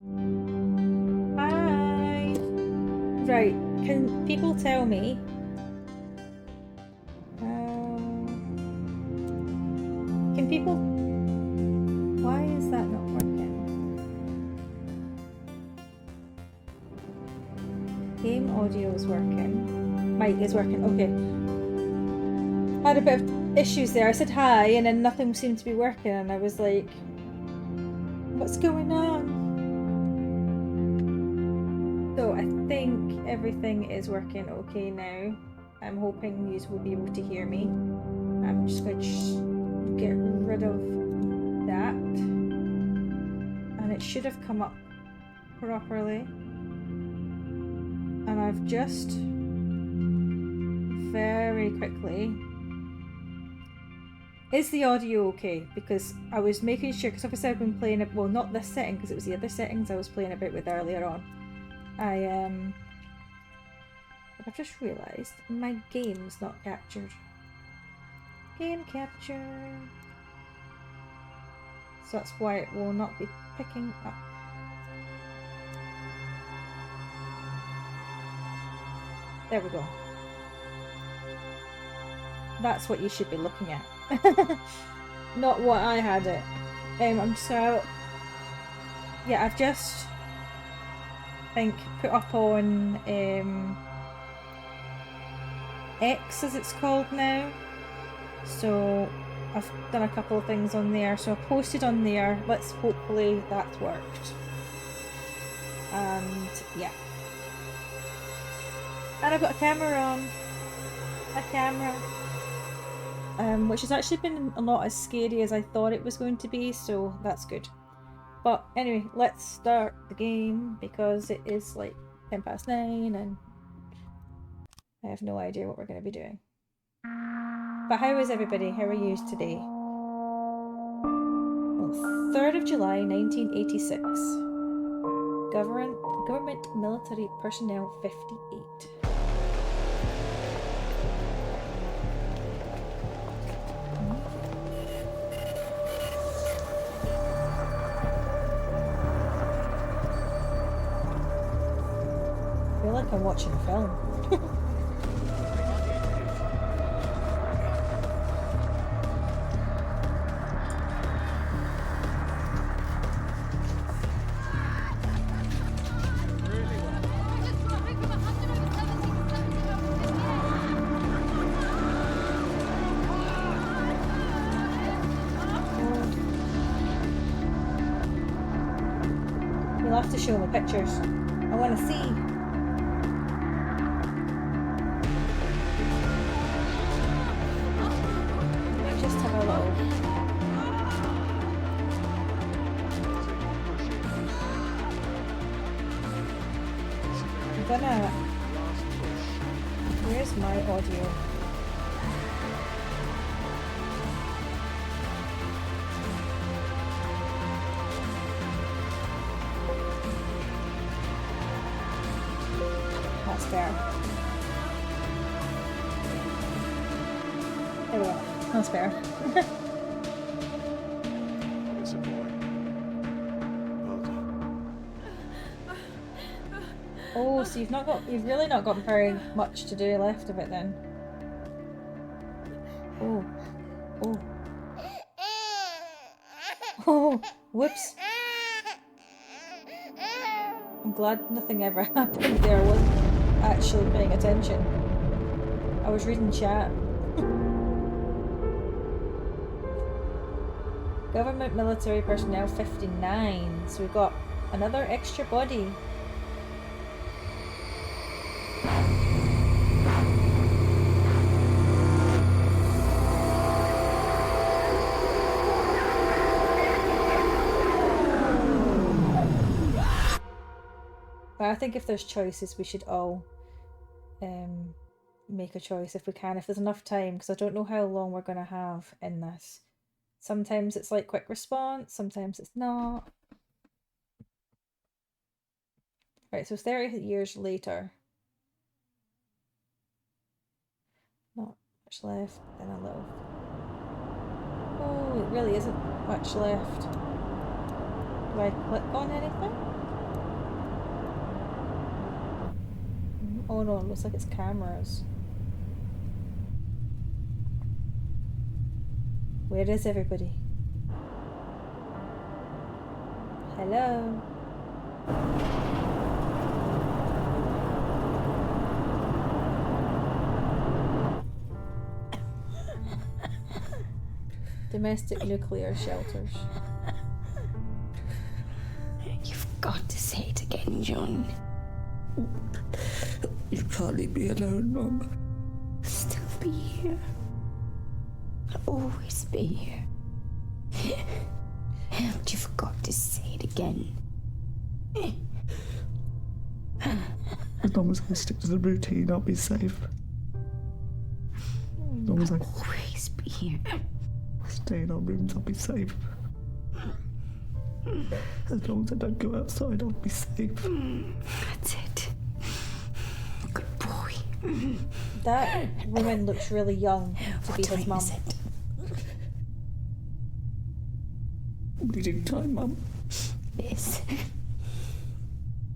Hi. Right, can people tell me? Can people? Why is that not working? Game audio is working. Mic is working. Okay. I had a bit of issues there. I said hi, and then nothing seemed to be working, and I was like, "What's going on?" So I think everything is working okay now. I'm hoping you will be able to hear me. I'm just going to get rid of that. And it should have come up properly. And I've just very quickly... Is the audio okay? Because I was making sure, because obviously I've been playing it, well, not this setting, because it was the other settings I was playing about with earlier on. But I've just realised my game's not captured. Game capture. So that's why it will not be picking up. There we go. That's what you should be looking at. Not what I had it. Yeah, I've just put up on X as it's called now. So I've done a couple of things on there. So I've posted on there. Let's hopefully that's worked. And yeah. And I've got a camera on. A camera. Which has actually been not as scary as I thought it was going to be, so that's good. But anyway, let's start the game because it is like 9:10 and I have no idea what we're going to be doing. But how is everybody? How are you today? Well, 3rd of July 1986. Government military personnel 58. I feel like I'm watching a film. You'll have to show me pictures. I want to see. Just have a little... I'm gonna... Where's my audio? That's fair. There we go. That's fair. It's a boy. Well done. Oh, so you've really not got very much to do left of it then. Oh. Oh. Oh, whoops. I'm glad nothing ever happened there. I wasn't actually paying attention. I was reading chat. Government military personnel 59. So we've got another extra body. But I think if there's choices, we should all make a choice if we can, if there's enough time, because I don't know how long we're going to have in this. Sometimes it's like quick response, sometimes it's not. Right, so 30 years later. Not much left, then a little. Oh, it really isn't much left. Do I click on anything? Oh no, it looks like it's cameras. Where is everybody? Hello? Domestic nuclear shelters. You've got to say it again, John. You can't leave me alone, Mum. I'll still be here. I'll always be here. But you've got to say it again. As long as I stick to the routine, I'll be safe. As long as I Always be here. stay in our rooms, I'll be safe. As long as I don't go outside, I'll be safe. That's it. Good boy. That woman looks really young to be What his time mum. is it? Bleeding time, Mum. This.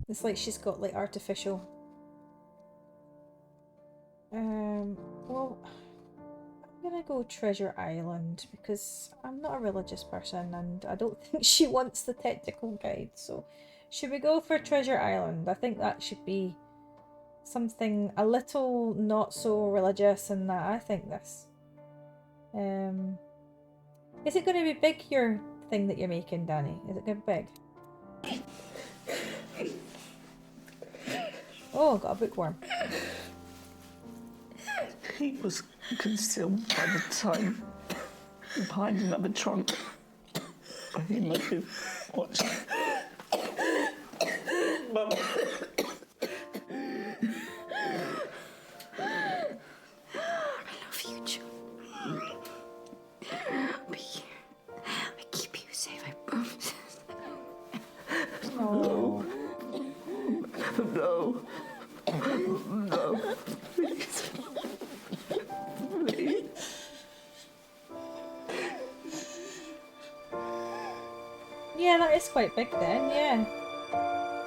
It's like she's got like artificial. Well, I'm gonna go Treasure Island because I'm not a religious person and I don't think she wants the technical guide. So, should we go for Treasure Island? I think that should be something a little not so religious and that. I think this. Is it going to be big, your thing that you're making, Danny? Is it going to be big? Oh, got a bookworm. He was concealed by the time behind another trunk. He might have watched. Mum. I love you, John. I'll be here. I keep you safe, I promise. Oh. No. No. Please. Please. Yeah, that is quite big then, yeah.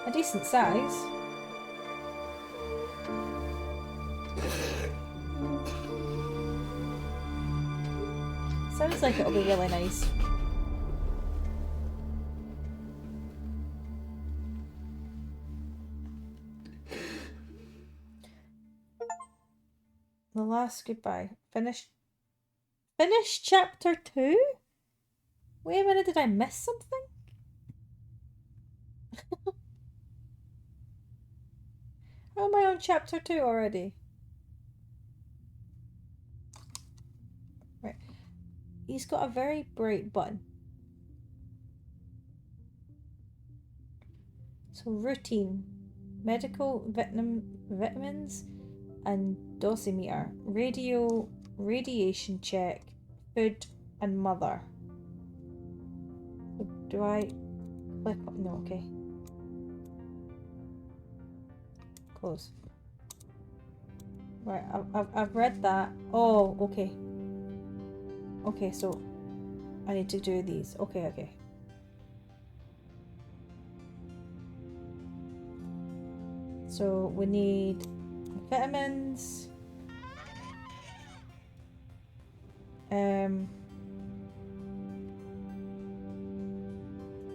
A decent size. Sounds like it'll be really nice. The last goodbye. Finish chapter 2? Wait a minute, did I miss something? How am I on chapter 2 already? Right. He's got a very bright button. So routine. Medical, vitamins, and dosimeter. Radio, radiation check, food, and mother. So do I click on... No, okay. Close. Right, I've read that. Oh, okay. Okay, so I need to do these. Okay, okay. So we need vitamins.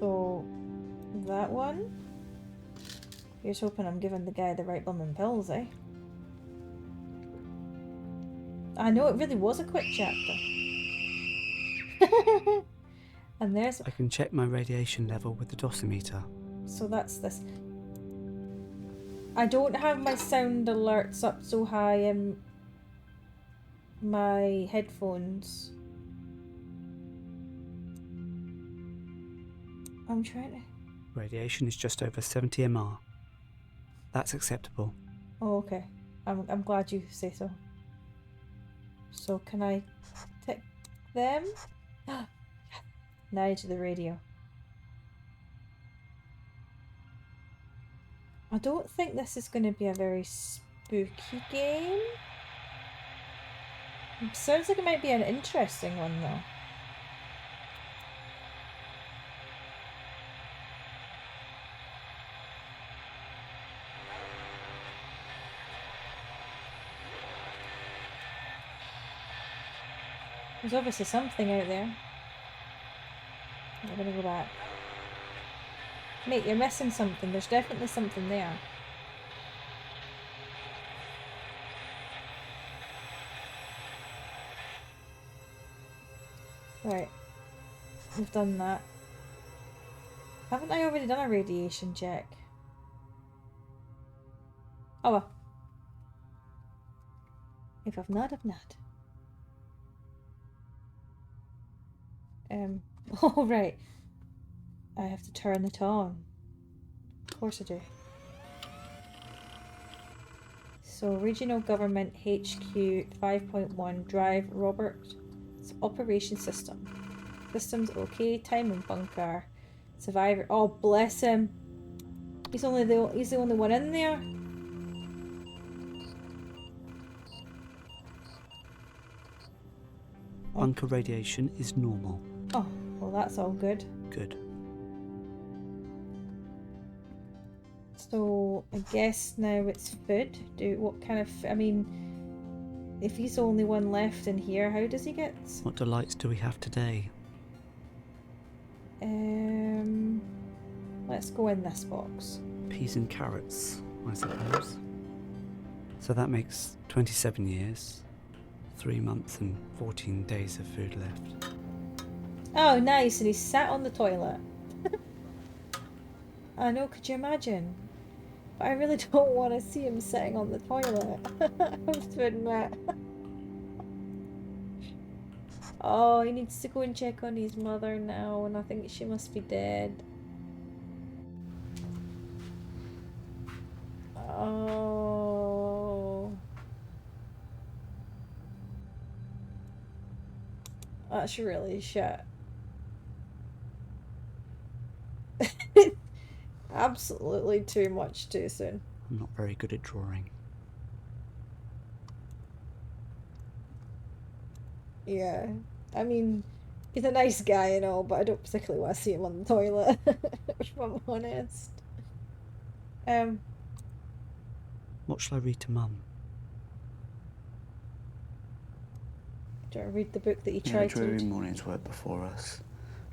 So that one. Here's hoping I'm giving the guy the right blooming pills, eh? I know it really was a quick chapter. And there's... I can check my radiation level with the dosimeter. So that's this. I don't have my sound alerts up so high in my headphones. I'm trying to... Radiation is just over 70 MR. That's acceptable. Oh, okay. I'm glad you say so. So can I tick them? Now to the radio. I don't think this is going to be a very spooky game. It sounds like it might be an interesting one though. There's obviously something out there. I'm gonna go back. Mate, you're missing something. There's definitely something there. Right. We've done that. Haven't I already done a radiation check? Oh well. If I've not, I've not. Oh right. I have to turn it on. Of course I do. So, Regional Government HQ 5.1 Drive Robert's Operation System. Systems okay. Time and bunker. Survivor. Oh, bless him. He's the only one in there. Bunker radiation is normal. Oh, well that's all good. Good. So I guess now it's food. What kind of? I mean, if he's the only one left in here, how does he get? What delights do we have today? Let's go in this box. Peas and carrots, I suppose. So that makes 27 years, 3 months and 14 days of food left. Oh, nice! And he sat on the toilet. I know. Could you imagine? But I really don't want to see him sitting on the toilet. I have to admit. Oh, he needs to go and check on his mother now, and I think she must be dead. Oh. That's really shit. Absolutely too much too soon. I'm not very good at drawing. Yeah. I mean, he's a nice guy and all, but I don't particularly want to see him on the toilet, if I'm honest. What shall I read to Mum? Do you want to read the book that you We had a tried to dreary read? morning's work before us,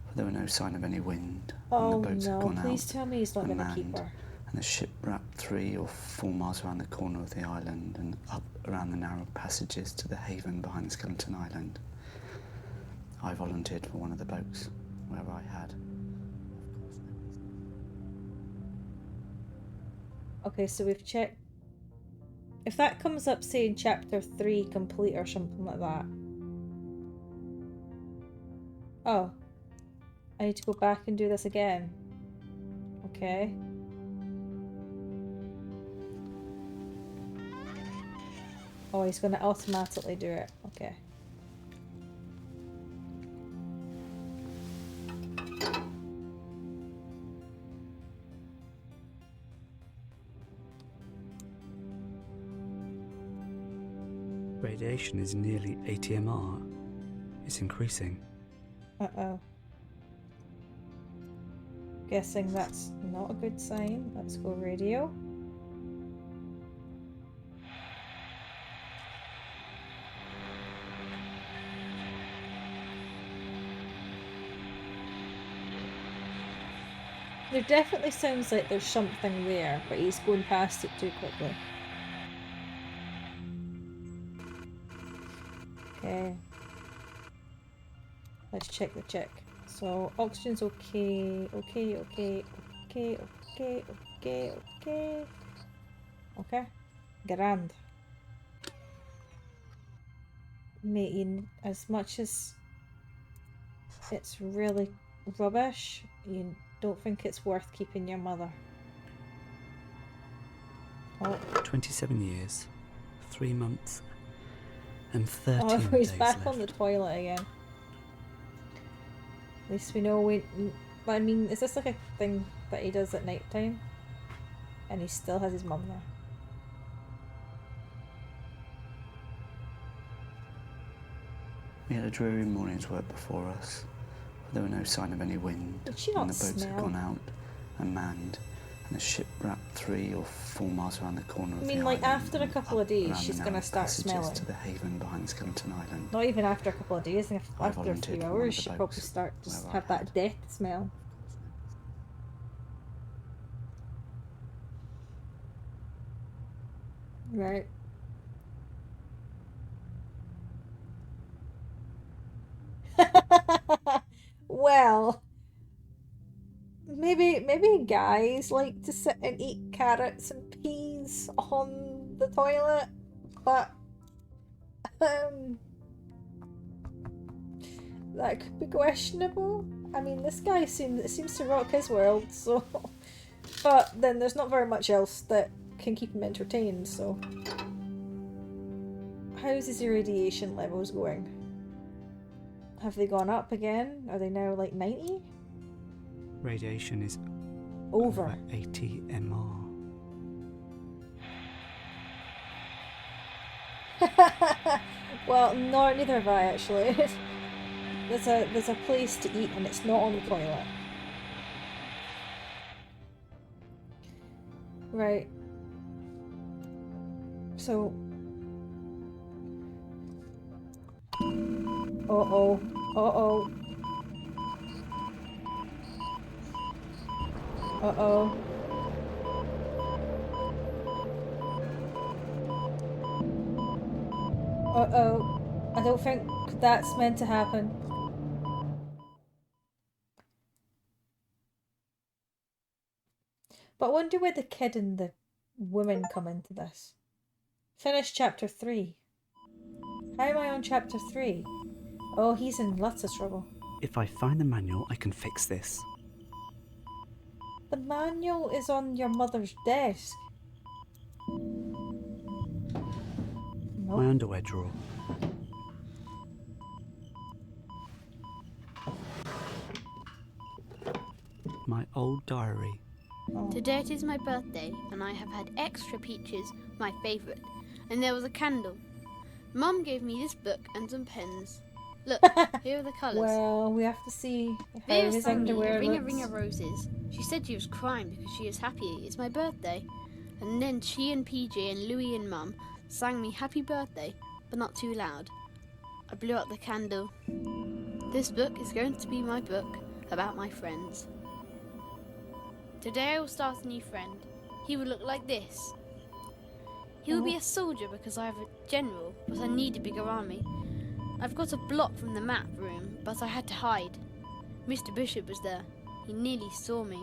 but there were no sign of any wind, Oh and the boats had no, gone please out tell me he's not going to keep unmanned, her. and the ship wrapped 3 or 4 miles around the corner of the island and up around the narrow passages to the haven behind the Skeleton Island. I volunteered for one of the boats, wherever I had. Of course, Okay, so we've checked. If that comes up saying chapter 3 complete or something like that. Oh. I need to go back and do this again. Okay. Oh, he's going to automatically do it. Okay. Radiation is nearly 80 MR. It's increasing. Uh-oh. Guessing that's not a good sign. Let's go radio. There definitely sounds like there's something there, but he's going past it too quickly. Okay. Let's check the check. So, oxygen's okay, okay. Okay. Grand. Mate, as much as it's really rubbish, you don't think it's worth keeping your mother. Oh, 27 years, 3 months and 13 oh he's days back left. on the toilet again. At least we know but I mean, is this like a thing that he does at night time? And he still has his mum there. We had a dreary morning's work before us, but there were no sign of any wind, Did she and not the boats had smell? gone out unmanned, and the ship wrapped 3 or 4 miles around the corner of I the mean, like, island after a and couple of up days, around the she's gonna narrow start passages smelling. to the haven behind the Skeleton Island. Not even after a couple of days, and I after a volunteered few for one of hours, the she'd boats probably start to where I have that had- death smell. Right. Well, maybe guys like to sit and eat carrots and peas on the toilet, but that could be questionable. I mean, this guy seems to rock his world, so. But then there's not very much else that can keep him entertained, so. How's his irradiation levels going? Have they gone up again? Are they now like 90? Radiation is Over. 80 MR. Well, no, neither have I actually. There's a place to eat and it's not on the toilet. Right. So. Uh-oh. Uh-oh. Uh-oh. Uh-oh. I don't think that's meant to happen. But I wonder where the kid and the woman come into this. Finish chapter 3. How am I on chapter 3? Oh, he's in lots of trouble. If I find the manual, I can fix this. The manual is on your mother's desk. My underwear drawer. My old diary. Oh. Today it is my birthday, and I have had extra peaches, my favourite, and there was a candle. Mum gave me this book and some pens. Look, here are the colours. Well, we have to see how Vera his sang me underwear Ring a looks. Ring of Roses. She said she was crying because she is happy. It's my birthday. And then she and PJ and Louie and Mum sang me happy birthday, but not too loud. I blew out the candle. This book is going to be my book about my friends. Today I will start a new friend. He will look like this. He will be a soldier because I have a general, but I need a bigger army. I've got a block from the map room, but I had to hide. Mr. Bishop was there. He nearly saw me.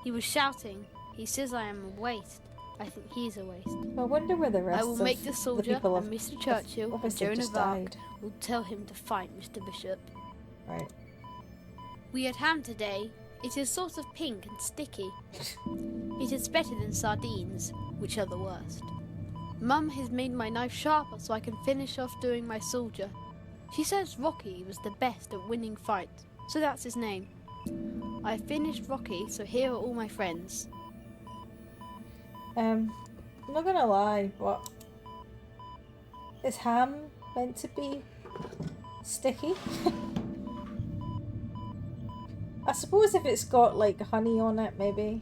He was shouting. He says I am a waste. I think he's a waste. I wonder where the rest I will of make the soldier people and Mr. Churchill and obviously Joan just of Arc died. will tell him to fight Mr. Bishop. Right. We had ham today. It is sort of pink and sticky. It is better than sardines, which are the worst. Mum has made my knife sharper so I can finish off doing my soldier. She says Rocky was the best at winning fights, so that's his name. I finished Rocky, so here are all my friends. I'm not gonna lie, but is ham meant to be sticky? I suppose if it's got like honey on it, maybe.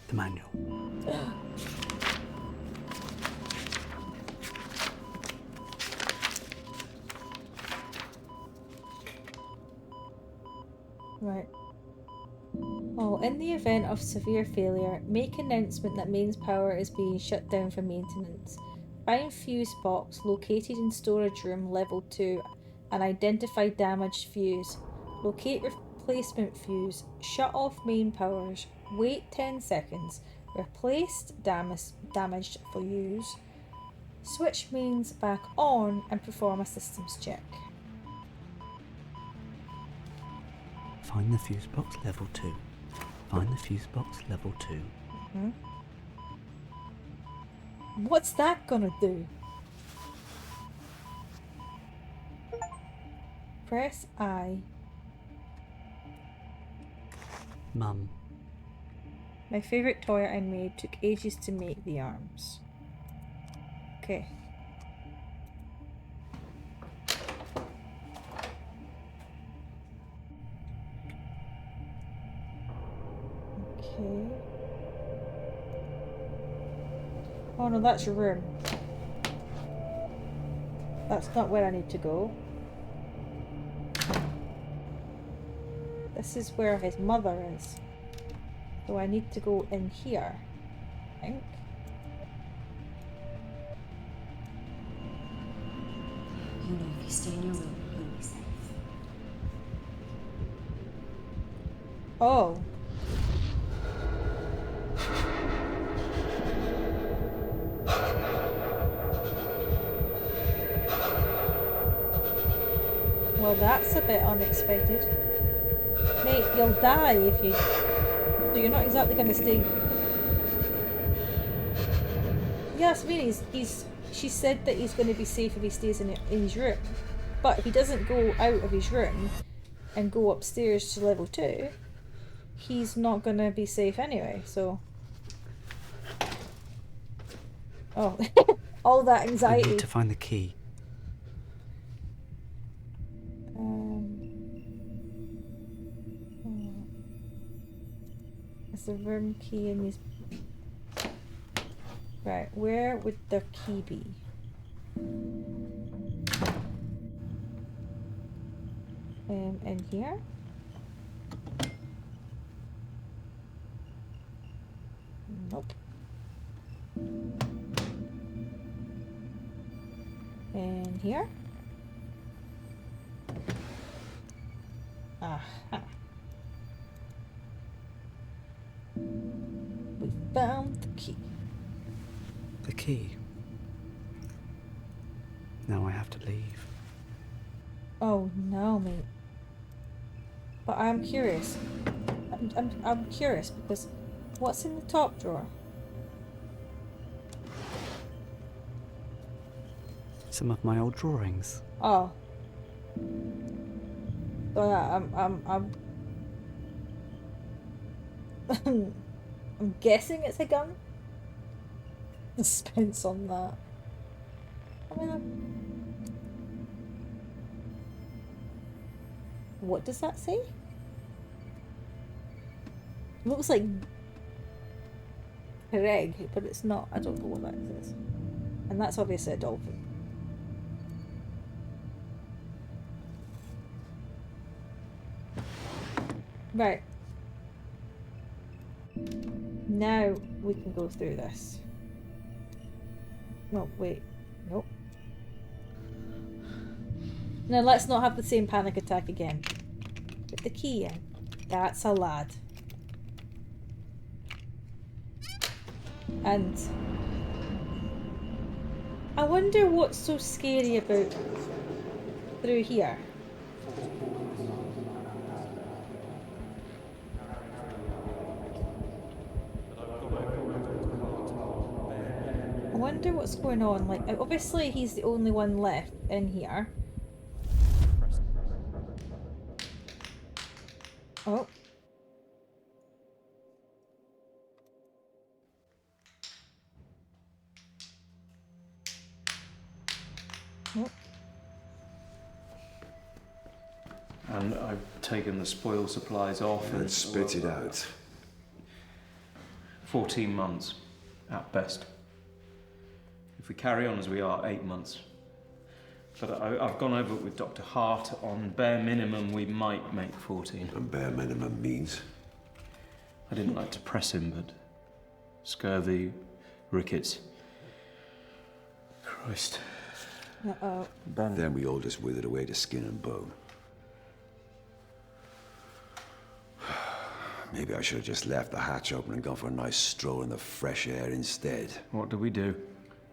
The manual. Right. Oh, in the event of severe failure, make announcement that mains power is being shut down for maintenance. Find fuse box located in storage room level 2 and identify damaged fuse. Locate replacement fuse. Shut off main powers. Wait 10 seconds. Replace damaged fuse. Switch mains back on and perform a systems check. Find the fuse box level 2. Find the fuse box level 2. Hmm? What's that gonna do? Press I. Mum. My favourite toy I made took ages to make the arms. Okay. Oh no, that's your room. That's not where I need to go. This is where his mother is. So I need to go in here, I think. You know, if you stay in your room, you'll be safe. Oh. Well, that's a bit unexpected. Mate, you'll die if you... So you're not exactly going to stay... Yes, I mean, she said that he's going to be safe if he stays in his room. But if he doesn't go out of his room and go upstairs to level 2, he's not going to be safe anyway, so... Oh, all that I anxiety. need to find the key. Is the room key in his... Right, where would the key be? In here? Nope. In here? Aha. We found the key. The key. Now I have to leave. Oh no, mate. But I'm curious. I'm curious because what's in the top drawer? Some of my old drawings. Oh. So yeah, I'm guessing it's a gun. Suspense on that. I mean, what does that say? Looks like Greg, but it's not. I don't know what that is. And that's obviously a dolphin. Right. Now we can go through this. No, wait. Nope. Now let's not have the same panic attack again. Put the key in. That's a lad. And I wonder what's so scary about through here. I wonder what's going on. Like, obviously he's the only one left in here. Oh. Oh. And I've taken the spoil supplies off And spit it out. 14 months, at best. If we carry on as we are, 8 months. But I've gone over it with Dr. Hart. On bare minimum, we might make 14. And bare minimum means? I didn't like to press him, but scurvy, rickets. Christ. Uh-oh. Then we all just withered away to skin and bone. Maybe I should have just left the hatch open and gone for a nice stroll in the fresh air instead. What do we do?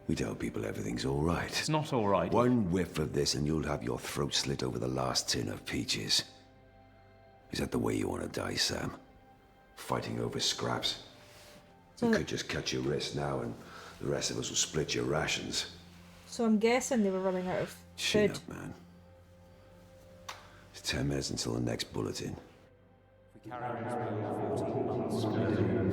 We tell people everything's all right. It's not all right. One whiff of this and you'll have your throat slit over the last tin of peaches. Is that the way you want to die, Sam? Fighting over scraps? You could just cut your wrist now and the rest of us will split your rations. So I'm guessing they were running out of Chin food. up, man. It's 10 minutes until the next bulletin.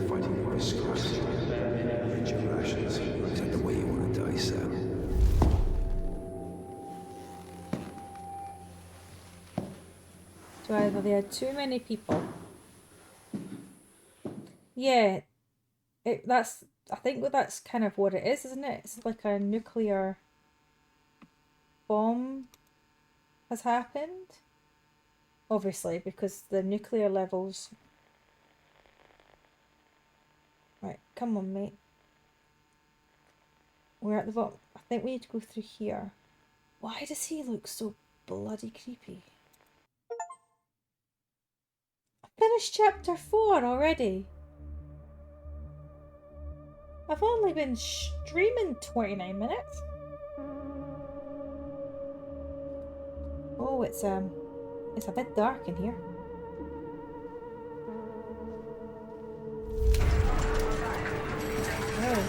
Fighting over scraps. Split your rations. Is that the way you want to die, Sam? So either they had too many people. Yeah, that's I think that that's kind of what it is, isn't it? It's like a nuclear bomb has happened. Obviously, because the nuclear levels... Right, come on, mate. We're at the bottom. I think we need to go through here. Why does he look so bloody creepy? I finished chapter 4 already. I've only been streaming 29 minutes. Oh, it's a bit dark in here. Oh.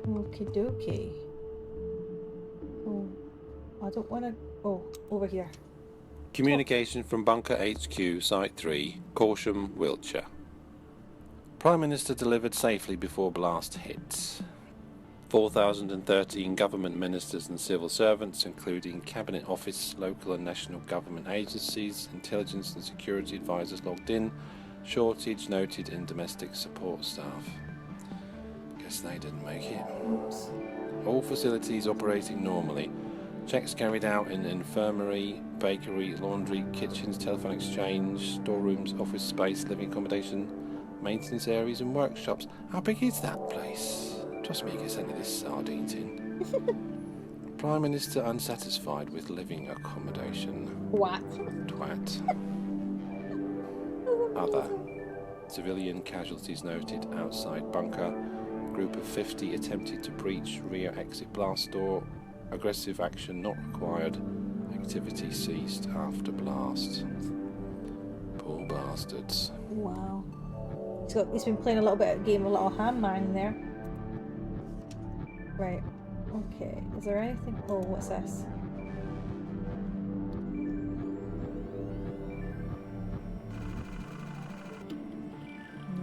Okie dokie. Oh, I don't want to... Oh, over here. Communication from Bunker HQ, Site 3, Corsham, Wiltshire. Prime Minister delivered safely before blast hit. 4,013 government ministers and civil servants, including Cabinet Office, local and national government agencies, intelligence and security advisors logged in. Shortage noted in domestic support staff. Guess they didn't make it. Oops. All facilities operating normally. Checks carried out in infirmary, bakery, laundry, kitchens, telephone exchange, storerooms, office space, living accommodation, maintenance areas and workshops. How big is that place? Trust me, you get sent to this sardine tin. Prime Minister unsatisfied with living accommodation. What? Twat. Other. Civilian casualties noted outside bunker. Group of 50 attempted to breach rear exit blast door. Aggressive action not required. Activity ceased after blast. Poor bastards. Wow. He's been playing a little bit of game of Little Handman there. Right. Okay. Is there anything? Oh, what's this?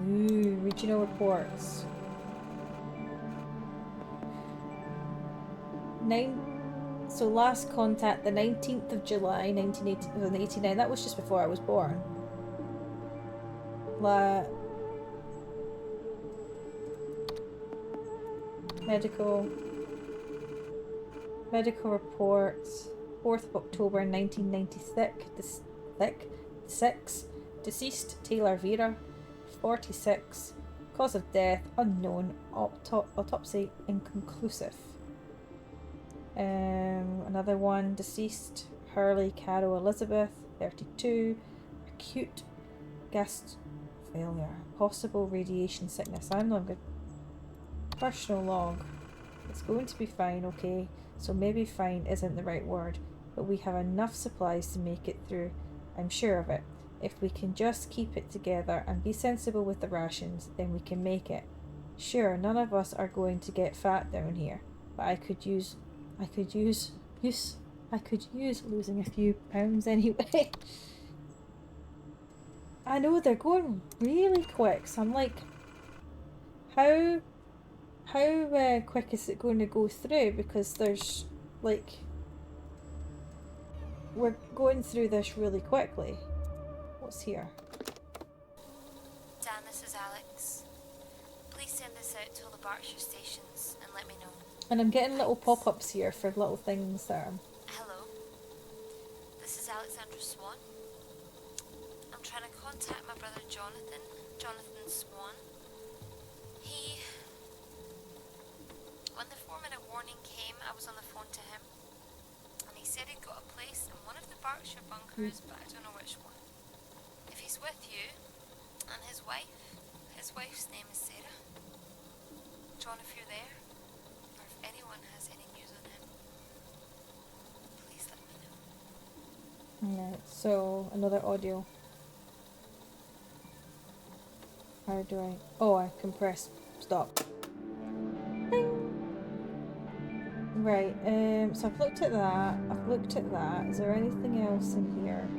Ooh, regional reports. So last contact, the 19th of July, 1989. That was just before I was born. Medical reports. 4th of October 1996. Deceased Taylor Vera, 46. Cause of death unknown. Autopsy inconclusive. Another one, deceased Hurley Carol Elizabeth, 32. Acute gas failure. Possible radiation sickness. I'm not good. Personal log. It's going to be fine, okay? So maybe fine isn't the right word, but we have enough supplies to make it through. I'm sure of it. If we can just keep it together and be sensible with the rations, then we can make it. Sure, none of us are going to get fat down here, but I could use losing a few pounds anyway. I know they're going really quick, so I'm like, how quick is it going to go through? Because there's like, we're going through this really quickly. What's here? Dan, this is Alex. Please send this out to all the Berkshire stations and let me know. And I'm getting little pop-ups here for little things that are... Hello. This is Alexandra Swan. I'm trying to contact my brother Jonathan Swan. When the 4-minute warning came, I was on the phone to him. And he said he'd got a place in one of the Berkshire bunkers, but I don't know which one. If he's with you, and his wife's name is Sarah. John, if you're there, or if anyone has any news on him, please let me know. Alright, so another audio. How do I... Oh, I can press stop. Ding. Right, so I've looked at that. Is there anything else in here?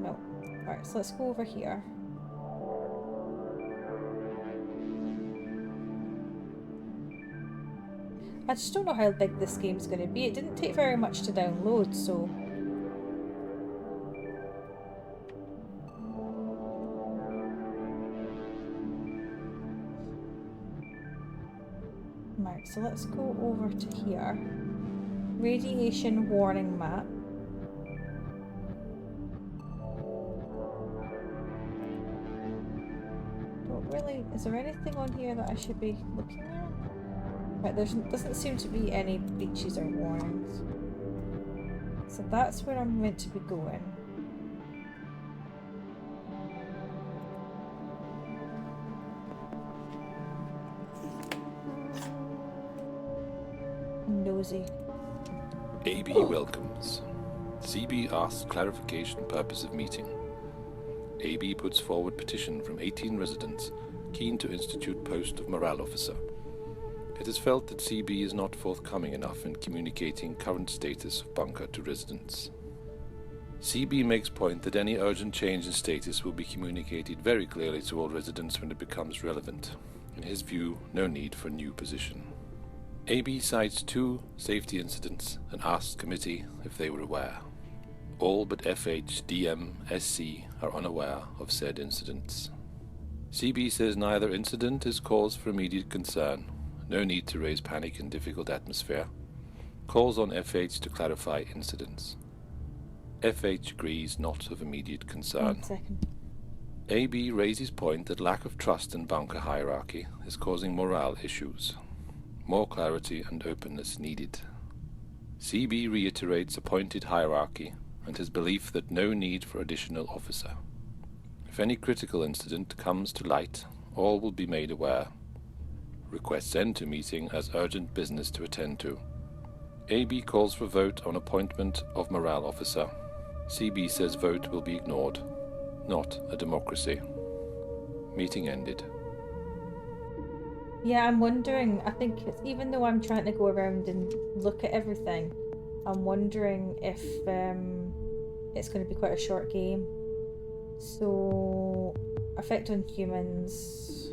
No. Alright, so let's go over here. I just don't know how big this game's going to be. It didn't take very much to download, so... Right, so let's go over to here. Radiation warning map. Don't really... Is there anything on here that I should be looking at? Right, there doesn't seem to be any beaches or warnings. So that's where I'm meant to be going. Nosy. AB welcomes. CB asks clarification purpose of meeting. AB puts forward petition from 18 residents keen to institute post of morale officer. It is felt that CB is not forthcoming enough in communicating current status of bunker to residents. CB makes point that any urgent change in status will be communicated very clearly to all residents when it becomes relevant. In his view, no need for new position. AB cites 2 safety incidents and asks committee if they were aware. All but FH, DM, SC are unaware of said incidents. CB says neither incident is cause for immediate concern, no need to raise panic in difficult atmosphere, calls on FH to clarify incidents. FH agrees not of immediate concern. 1 second. AB raises point that lack of trust in bunker hierarchy is causing morale issues. More clarity and openness needed. CB reiterates appointed hierarchy and his belief that no need for additional officer. If any critical incident comes to light, all will be made aware. Requests end to meeting as urgent business to attend to. AB calls for vote on appointment of morale officer. CB says vote will be ignored. Not a democracy. Meeting ended. Yeah, I'm wondering, I think it's, even though I'm trying to go around and look at everything, I'm wondering if it's going to be quite a short game. So, effect on humans.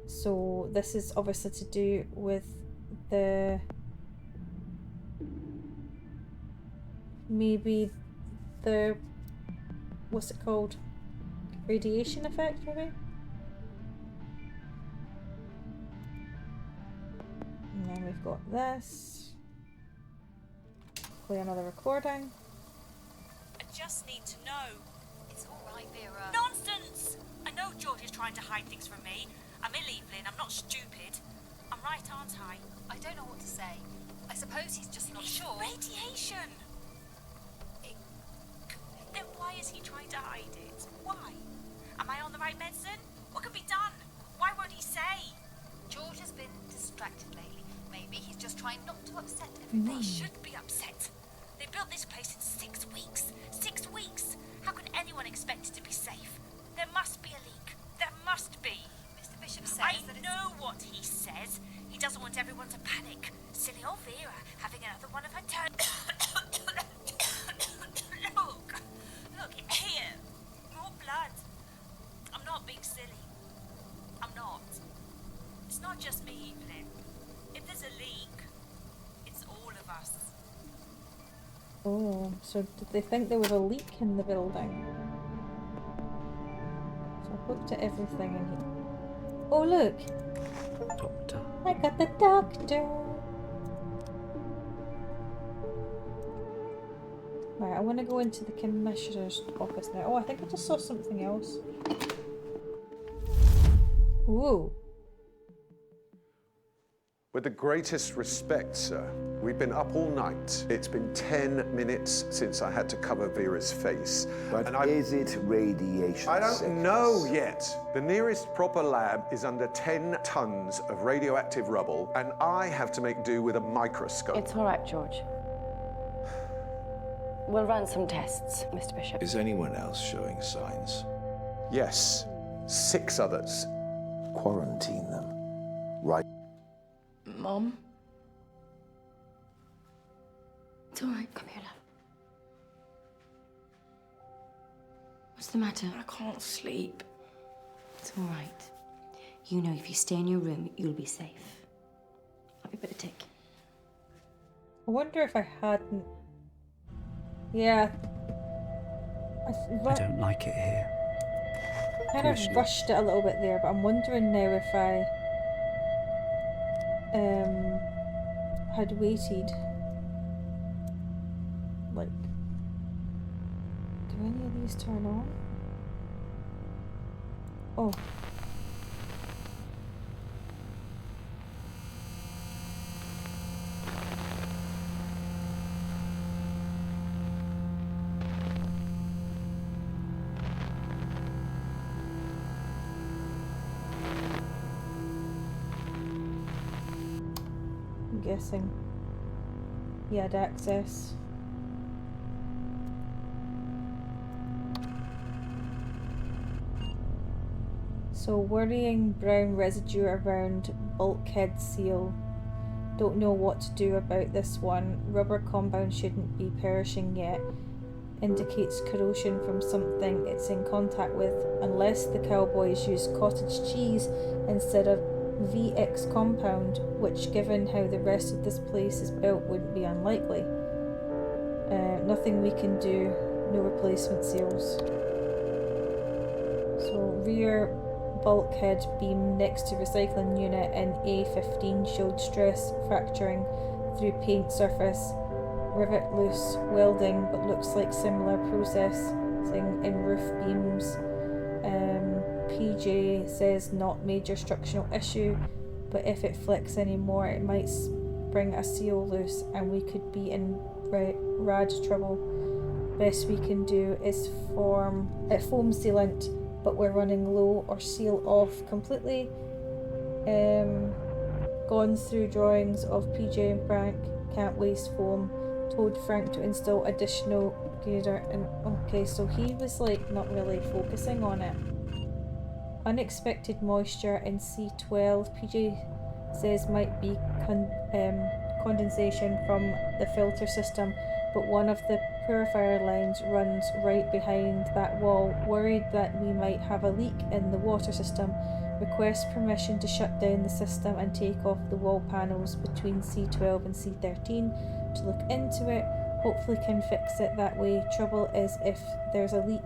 So, this is obviously to do with the... maybe the... what's it called? Radiation effect, maybe? And then we've got this. Play another recording. I just need to know. It's all right, Vera. Nonsense! I know George is trying to hide things from me. I'm ill, Evelyn. I'm not stupid. I'm right, aren't I? I don't know what to say. I suppose he's just not sure. Radiation! Then why is he trying to hide it? Why? Am I on the right medicine? What can be done? Why won't he say? George has been distracted lately. Maybe he's just trying not to upset everyone. They should be upset. They built this place in 6 weeks. 6 weeks! How can anyone expect it to be safe? There must be a leak. There must be. Mr. Bishop says I that know what he says. He doesn't want everyone to panic. Silly old Vera having another one of her turns. Look, here. More blood. I'm not being silly. I'm not. It's not just me, Evelyn. If there's a leak, it's all of us. Oh, so did they think there was a leak in the building? So I've looked at everything in here. Oh, look! Doctor. I got the doctor! Right, I want to go into the commissioner's office now. Oh, I think I just saw something else. Ooh. With the greatest respect, sir, we've been up all night. It's been 10 minutes since I had to cover Vera's face. But is it radiation? I don't sickness? know yet. The nearest proper lab is under 10 tons of radioactive rubble, and I have to make do with a microscope. It's all right, George. We'll run some tests, Mr. Bishop. Is anyone else showing signs? Yes, 6 others. Quarantine them. Right. Mom? It's all right. Come here, love. What's the matter? I can't sleep. It's all right. You know, if you stay in your room, you'll be safe. I'll be a bit of tick. I wonder if I hadn't... Yeah. I don't like it here. Kind of Commissioner. rushed it a little bit there, but I'm wondering now if I had waited. Like, do any of these turn on? Oh. I'm guessing he had access. So worrying brown residue around bulkhead seal. Don't know what to do about this one. Rubber compound shouldn't be perishing yet. Indicates corrosion from something it's in contact with, unless the cowboys use cottage cheese instead of VX compound, which given how the rest of this place is built wouldn't be unlikely. Nothing we can do, no replacement seals. So rear bulkhead beam next to recycling unit in A15 showed stress fracturing through paint surface. Rivet loose, welding, but looks like similar processing in roof beams. PJ says not major structural issue, but if it flicks anymore it might bring a seal loose and we could be in rad trouble. Best we can do is foam sealant, but we're running low, or seal off completely. Gone through drawings of PJ and Frank, can't waste foam. Told Frank to install additional grader, and okay, so he was like not really focusing on it. Unexpected moisture in C12, PJ says might be condensation from the filter system, but one of the purifier lines runs right behind that wall. Worried that we might have a leak in the water system. Request permission to shut down the system and take off the wall panels between C12 and C13 to look into it. Hopefully can fix it that way. Trouble is if there's a leak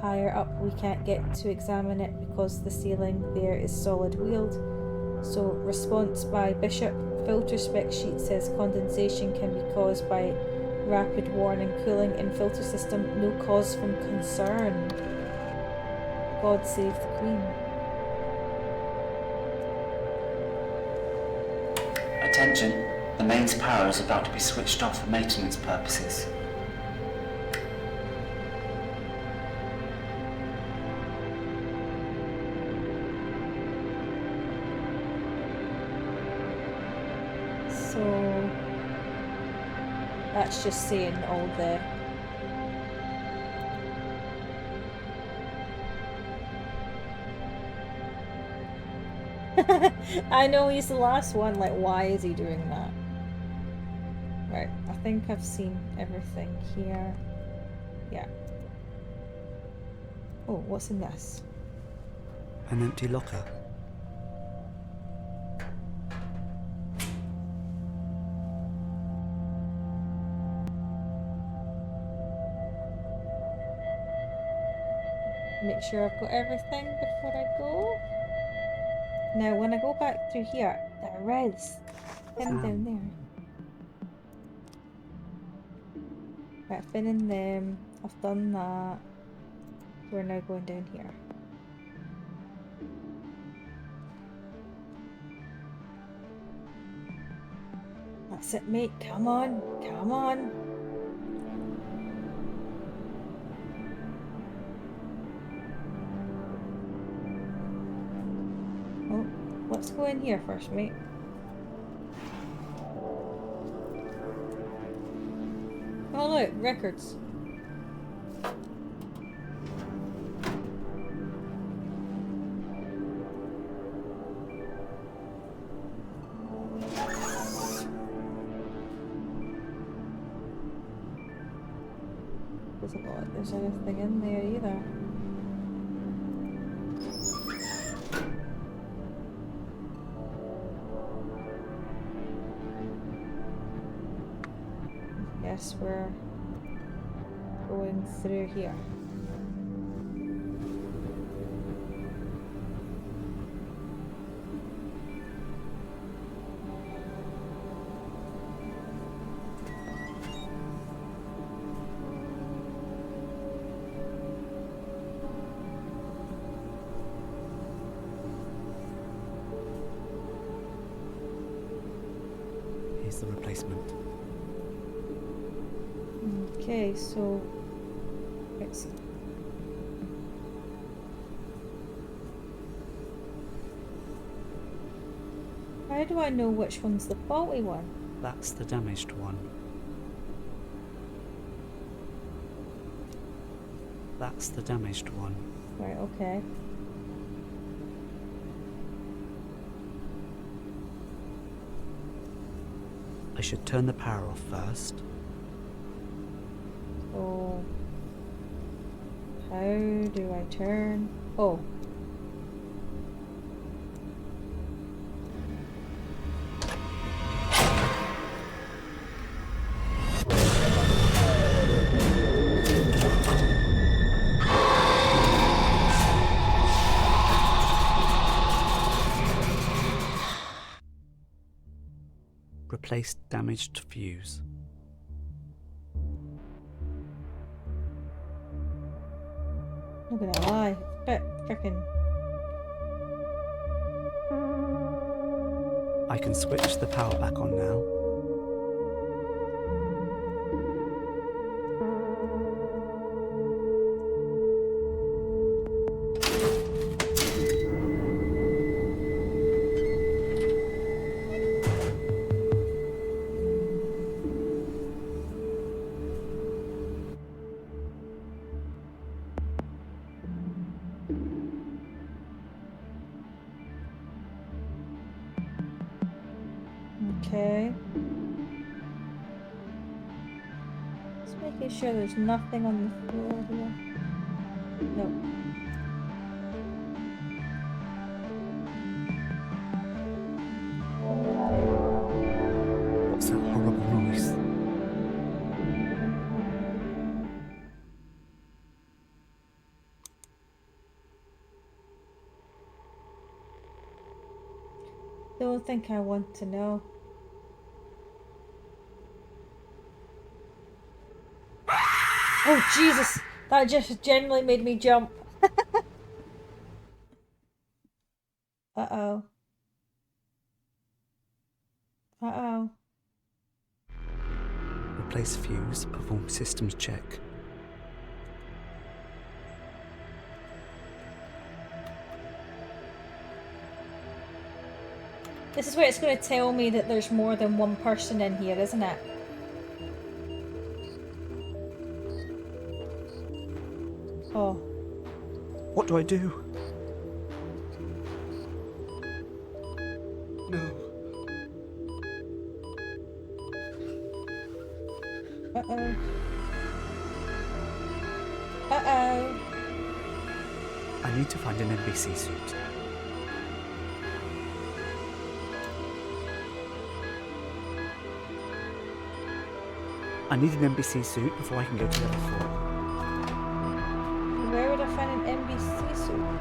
higher up we can't get to examine it because the ceiling there is solid wheeled. So response by Bishop. Filter spec sheet says condensation can be caused by rapid warning cooling in filter system. No cause from concern. God save the Queen. Attention, the mains power is about to be switched off for maintenance purposes. So that's just saying all the I know he's the last one, like why is he doing that? Right, I think I've seen everything here. Yeah. Oh, what's in this? An empty locker. Make sure I've got everything before I go. Now, when I go back through here, there is him down there. Right, I've been in them. I've done that. We're now going down here. That's it, mate. Come on. Come on. Oh, let's go in here first, mate. Oh look, records. Doesn't look like there's anything in there either. Guess we're going through here. is the replacement. Okay, so it's how do I know which one's the faulty one? That's the damaged one. That's the damaged one. Right, okay. I should turn the power off first. So how do I turn? Oh. Replace damaged fuse. Not gonna lie, it's a bit frickin'. I can switch the power back on now. Okay. Just making sure there's nothing on the floor here. No. What's that horrible noise? Don't think I want to know. Oh Jesus! That just genuinely made me jump. Uh-oh. Uh-oh. Replace fuse, perform systems check. This is where it's going to tell me that there's more than one person in here, isn't it? Oh. What do I do? No. Uh-oh. Uh-oh. I need to find an NBC suit. I need an NBC suit before I can go to level 4. Where would I find an NBC suit?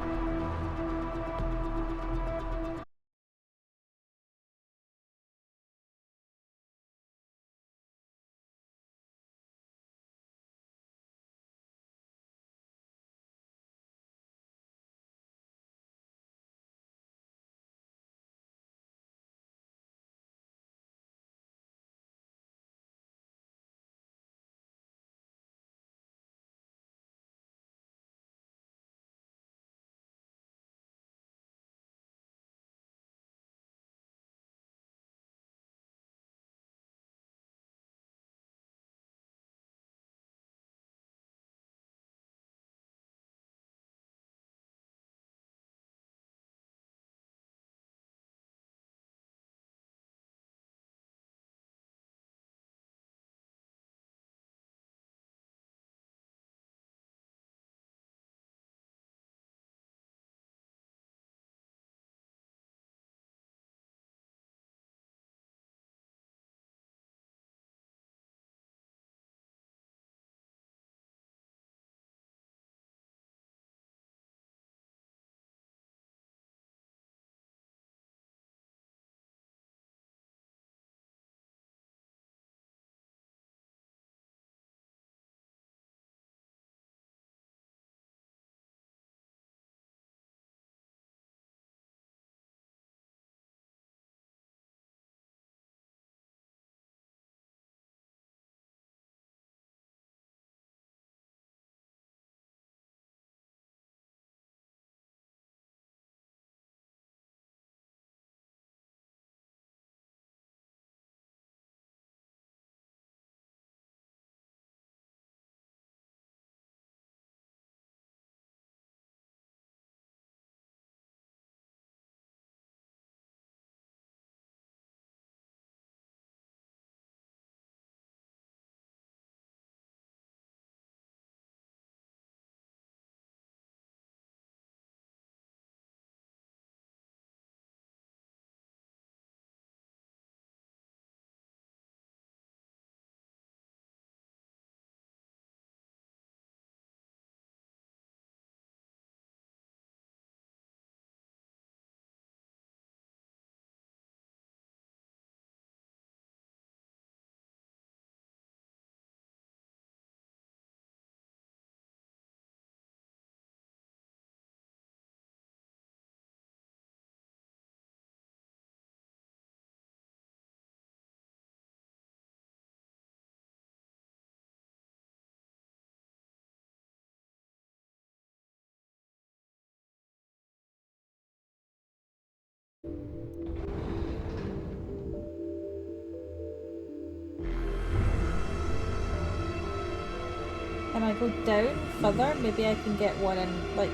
when I go down further, maybe I can get one in, like,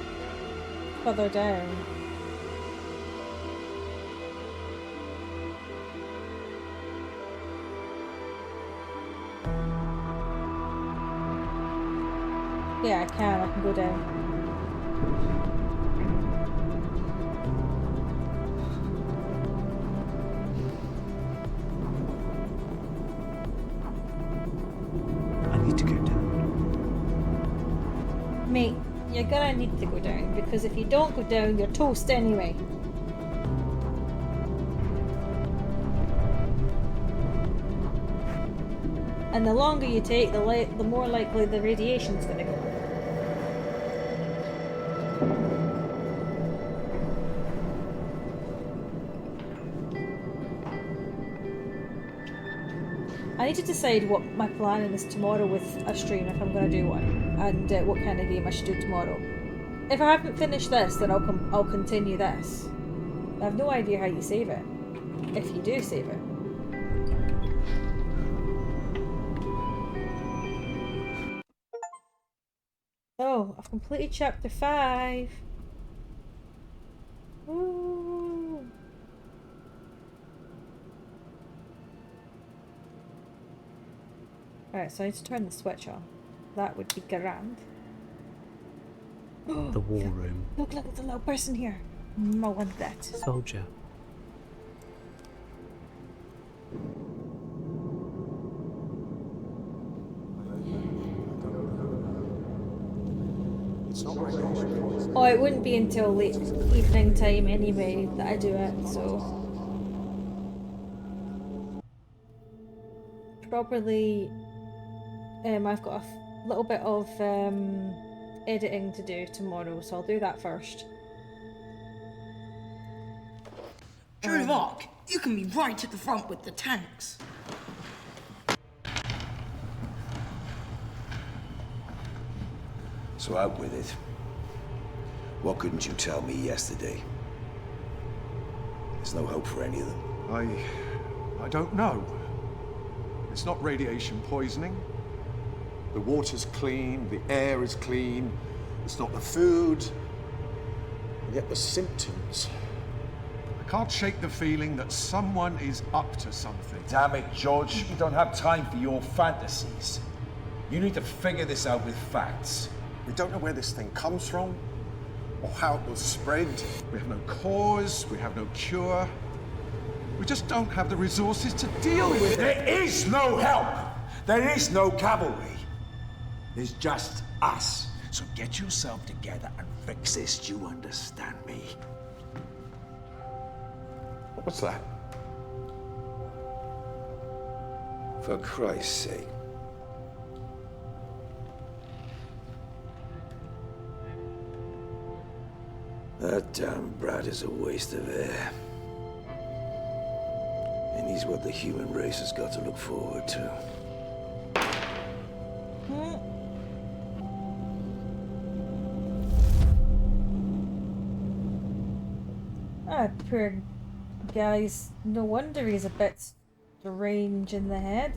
further down. Yeah, I can go down. I need to go down. Mate, you're gonna need to go down, because if you don't go down, you're toast anyway. And the longer you take, the more likely the radiation's gonna go. I need to decide what my plan is tomorrow with a stream, if I'm going to do one, and what kind of game I should do tomorrow. If I haven't finished this, then I'll continue this. I have no idea how you save it, if you do save it. Oh, I've completed chapter 5. Woo. Alright, so I need to turn the switch on. That would be grand. The war room. Look, there's a little person here. I want that. Soldier. Oh, it wouldn't be until late evening time anyway that I do it, so... Probably... I've got a little bit of editing to do tomorrow, so I'll do that first. Joan of Arc, you can be right at the front with the tanks. So out with it. What couldn't you tell me yesterday? There's no hope for any of them. I don't know. It's not radiation poisoning. The water's clean, the air is clean, it's not the food. And yet the symptoms. I can't shake the feeling that someone is up to something. Damn it, George. We don't have time for your fantasies. You need to figure this out with facts. We don't know where this thing comes from, or how it will spread. We have no cause, we have no cure. We just don't have the resources to deal with it. There is no help. There is no cavalry. There's just us. So get yourself together and fix this. Do you understand me? What's that? For Christ's sake. That damn brat is a waste of air. And he's what the human race has got to look forward to. Ah, poor guy's... No wonder he's a bit strange in the head.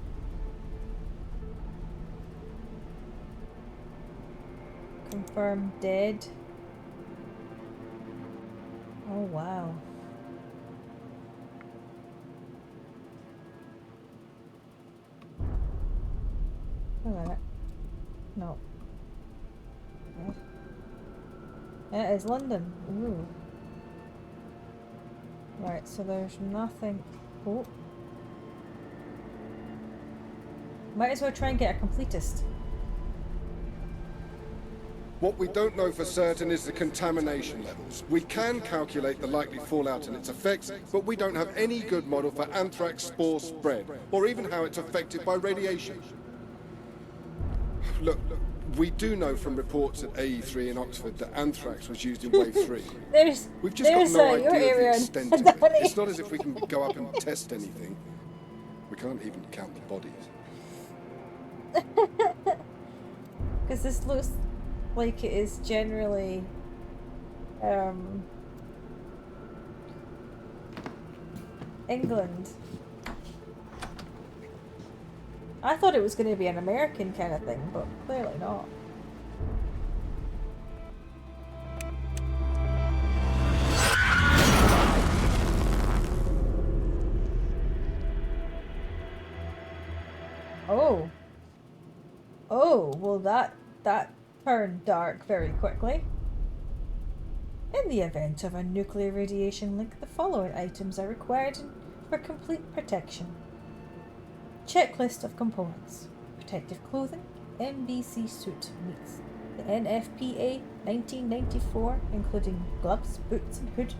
Confirmed dead. Oh, wow. Wait a minute. No. It is London. Ooh. Right, so there's nothing. Oh. Might as well try and get a completist. What we don't know for certain is the contamination levels. We can calculate the likely fallout and its effects, but we don't have any good model for anthrax spore spread, or even how it's affected by radiation. Look, we do know from reports at AE3 in Oxford that anthrax was used in Wave 3. We've just got no idea of the extent of it. It's not as if we can go up and test anything. We can't even count the bodies. Because this looks like it is generally England. I thought it was going to be an American kind of thing, but clearly not. that turned dark very quickly. In the event of a nuclear radiation link, the following items are required for complete protection. Checklist of components. Protective clothing. MBC suit meets the NFPA 1994, including gloves, boots and hood.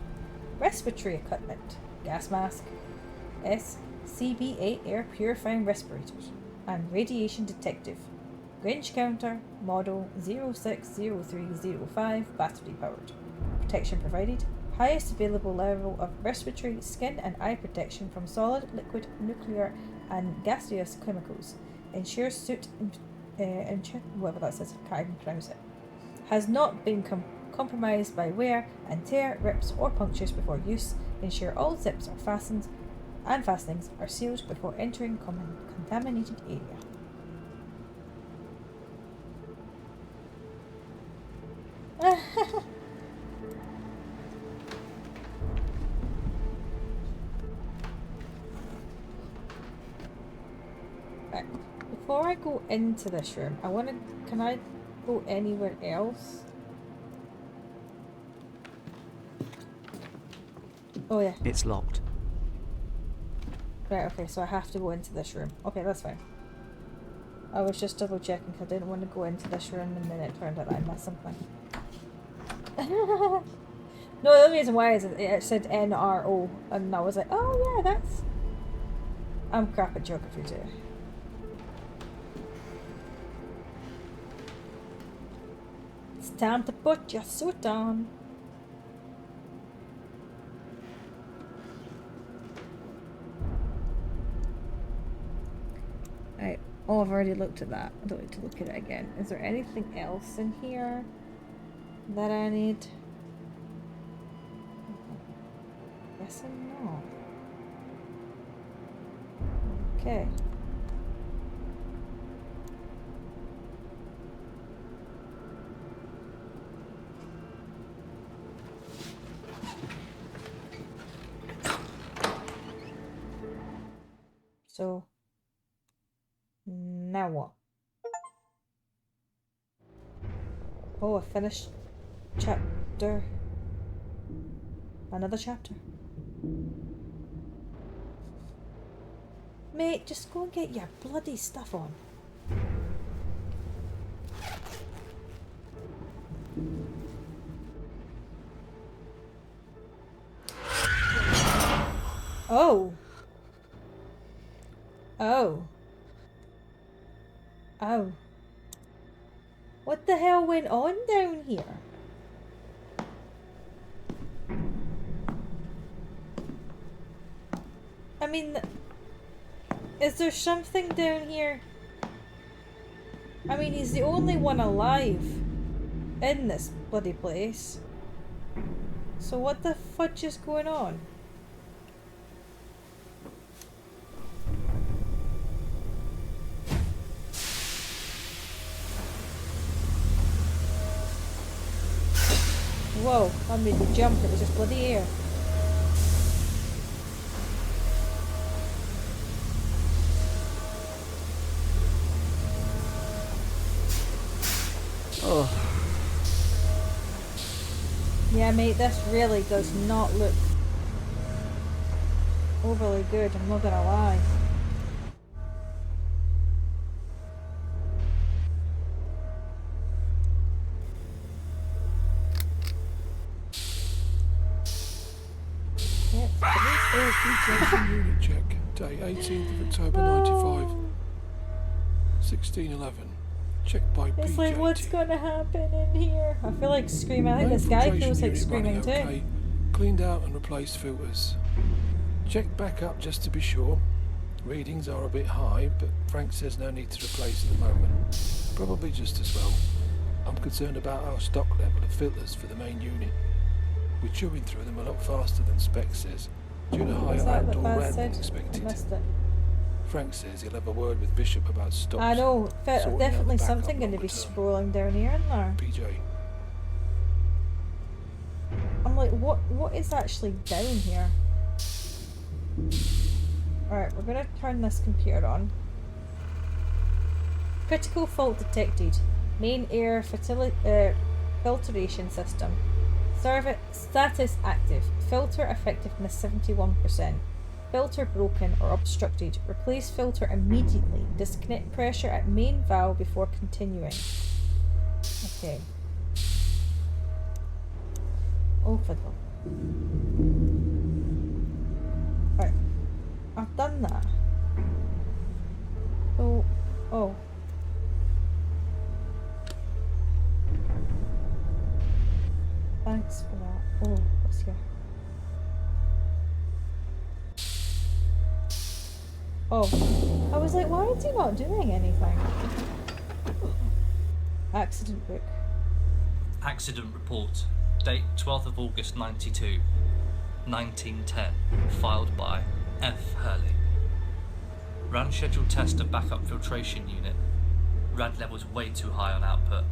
Respiratory equipment. Gas mask. SCBA air purifying respirators. And radiation detective. Range counter. Model 060305, battery powered. Protection provided. Highest available level of respiratory, skin and eye protection from solid, liquid, nuclear and gaseous chemicals. Ensures suit, whatever that says, I can't even pronounce it. Has not been compromised by wear and tear, rips or punctures before use. Ensure all zips are fastened and fastenings are sealed before entering contaminated area. Right. Before I go into this room, can I go anywhere else? Oh yeah. It's locked. Right, okay, so I have to go into this room. Okay, that's fine. I was just double checking because I didn't want to go into this room and then it turned out I missed something. No, the only reason why is it said NRO and I was like, oh yeah, that's... I'm crap at geography too. It's time to put your suit on. Right. Oh, I've already looked at that. I don't need to look at it again. Is there anything else in here that I need? Guess I'm not. Okay. So now what? Oh, I finished chapter. Another chapter. Mate, just go and get your bloody stuff on. Oh. Oh. Oh. What the hell went on down here? I mean, is there something down here? I mean, he's the only one alive in this bloody place. So what the fudge is going on? Whoa, I made me jump, it was just bloody air. Oh. Yeah, mate, this really does not look overly good, I'm not gonna lie. Unit check, day 18th of October 95, 1611. Checked by It's PJT. like, what's gonna happen in here? I feel like screaming. I think this guy feels like screaming too. Okay. Cleaned out and replaced filters. Checked back up just to be sure. Readings are a bit high, but Frank says no need to replace at the moment. Probably just as well. I'm concerned about our stock level of filters for the main unit. We're chewing through them a lot faster than Spec says, due to higher outdoor RAM than expected. Frank says he'll have a word with Bishop about stocks. I know, sorting out definitely the something going to be sprawling down here, isn't there? PJ. I'm like, what is actually down here? Alright, we're going to turn this computer on. Critical fault detected. Main air filtration system. Status active. Filter effectiveness 71%. Filter broken or obstructed. Replace filter immediately. Disconnect pressure at main valve before continuing. Okay. Oh, fiddle. Right. I've done that. So, oh. Thanks for that. Oh, what's here? Oh, I was like, why is he not doing anything? Accident book. Accident report. Date 12th of August 92. 1910. Filed by F. Hurley. Ran scheduled test of backup filtration unit. Rad levels way too high on output.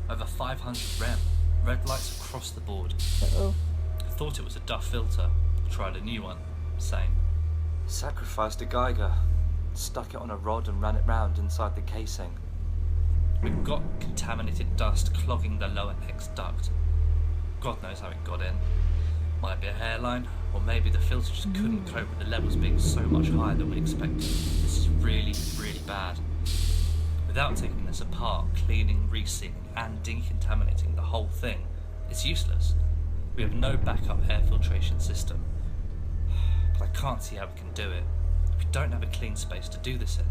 Over 500 rem. Red lights across the board. Uh-oh. Thought it was a Duff filter. Tried a new one. Same. Sacrificed a Geiger. Stuck it on a rod and ran it round inside the casing. We've got contaminated dust clogging the lower X duct. God knows how it got in. Might be a hairline, or maybe the filter just couldn't cope with the levels being so much higher than we expected. This is really, really bad. Without taking this apart, cleaning, resealing, and decontaminating the whole thing, it's useless. We have no backup air filtration system. But I can't see how we can do it. We don't have a clean space to do this in.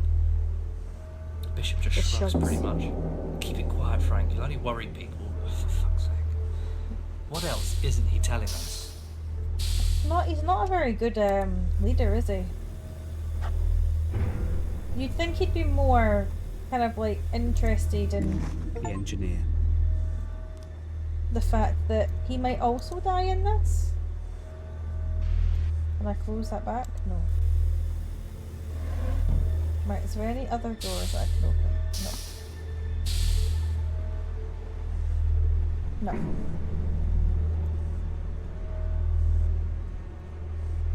Bishop just shrugs pretty much. Keep it quiet, Frank. You'll only worry people. For fuck's sake. What else isn't he telling us? He's not a very good leader, is he? You'd think he'd be more kind of like interested in the engineer. The fact that he might also die in this. Can I close that back? No. Right, is there any other doors that I can open? No. No.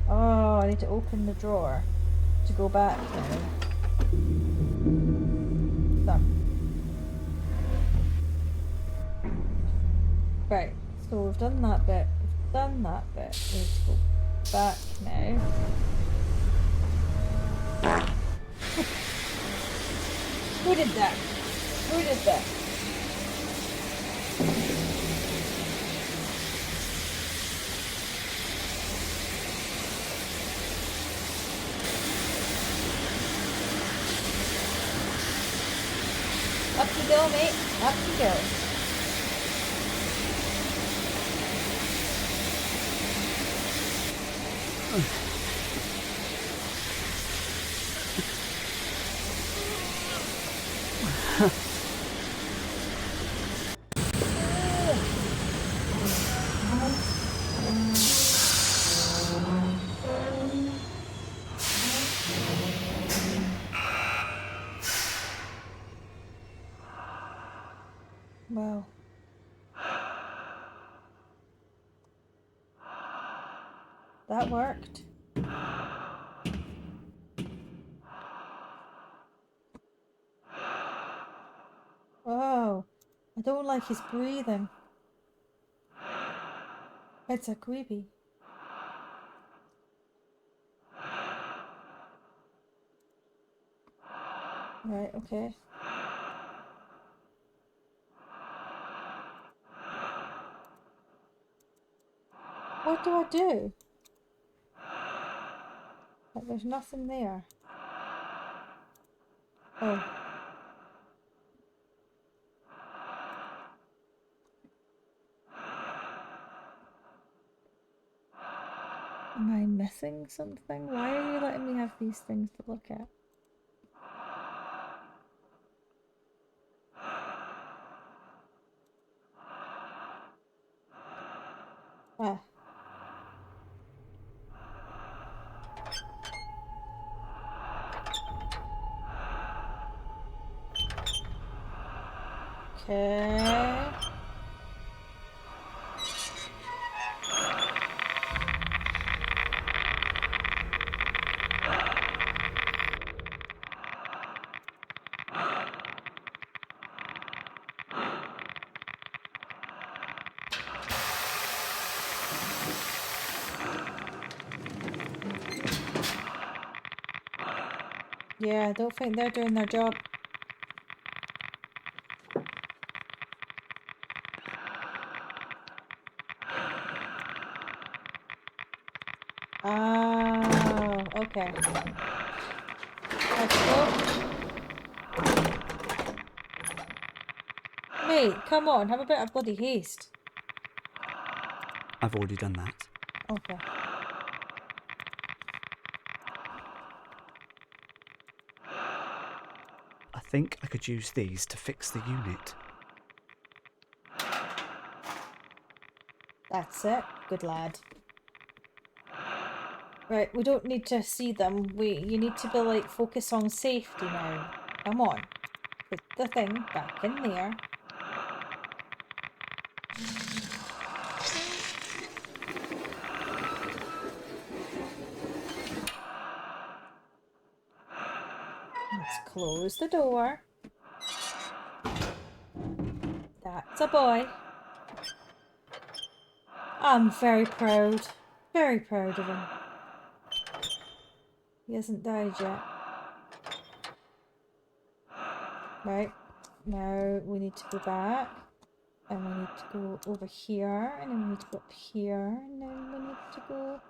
Oh, I need to open the drawer to go back now. Done. Right, so we've done that bit. We've done that bit. We need to go back now. Who did that? Who did that? Up you go, mate. Up you go. Wow. That worked. Oh, I don't like his breathing. It's a creepy. Right, okay. What do I do? Like, there's nothing there. Oh. Am I missing something? Why are you letting me have these things to look at? Ah. Okay. Yeah, I don't think they're doing their job. Oh, okay. Let's go. Mate, come on, have a bit of bloody haste. I've already done that. Okay. I think I could use these to fix the unit. That's it. Good lad. Right, we don't need to see them. You need to be like, focus on safety now. Come on. Put the thing back in there. Let's close the door. That's a boy. I'm very proud. Very proud of him. He hasn't died yet. Right. Now we need to go back. And we need to go over here. And then we need to go up here. And then we need to go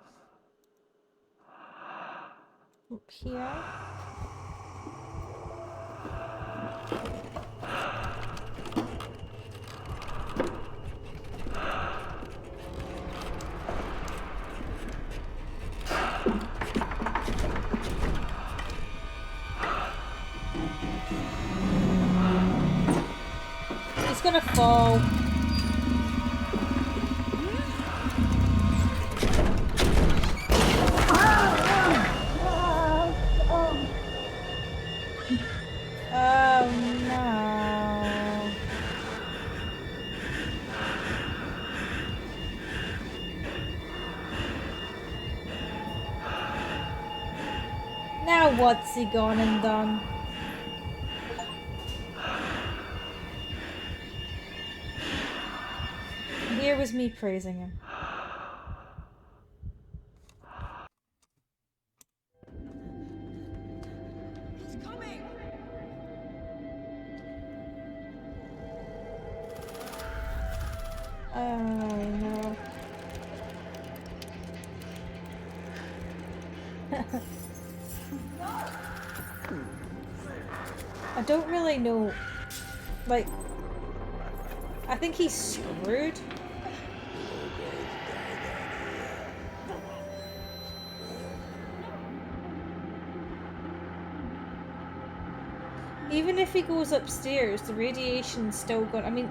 up here. He's gonna fall. Oh no. Now what's he gone and done? Here was me praising him. He's coming! Oh no. I don't really know. Like, I think he's screwed. Even if he goes upstairs, the radiation's still going. I mean,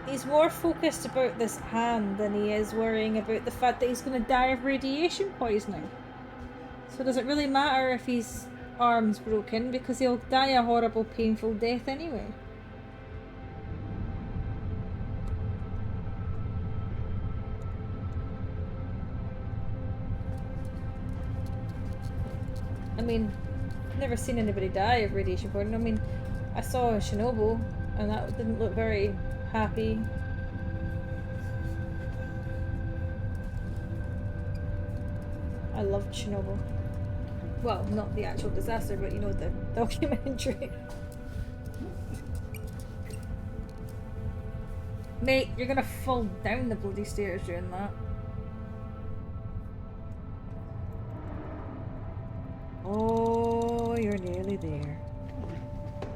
he's more focused about this hand than he is worrying about the fact that he's going to die of radiation poisoning. So does it really matter if his arm's broken, because he'll die a horrible, painful death anyway? I mean, I've never seen anybody die of radiation poisoning. I mean, I saw Chernobyl, and that didn't look very happy. I loved Chernobyl. Well, not the actual disaster, but you know, the documentary. Mate, you're gonna fall down the bloody stairs doing that. Oh, you're nearly there.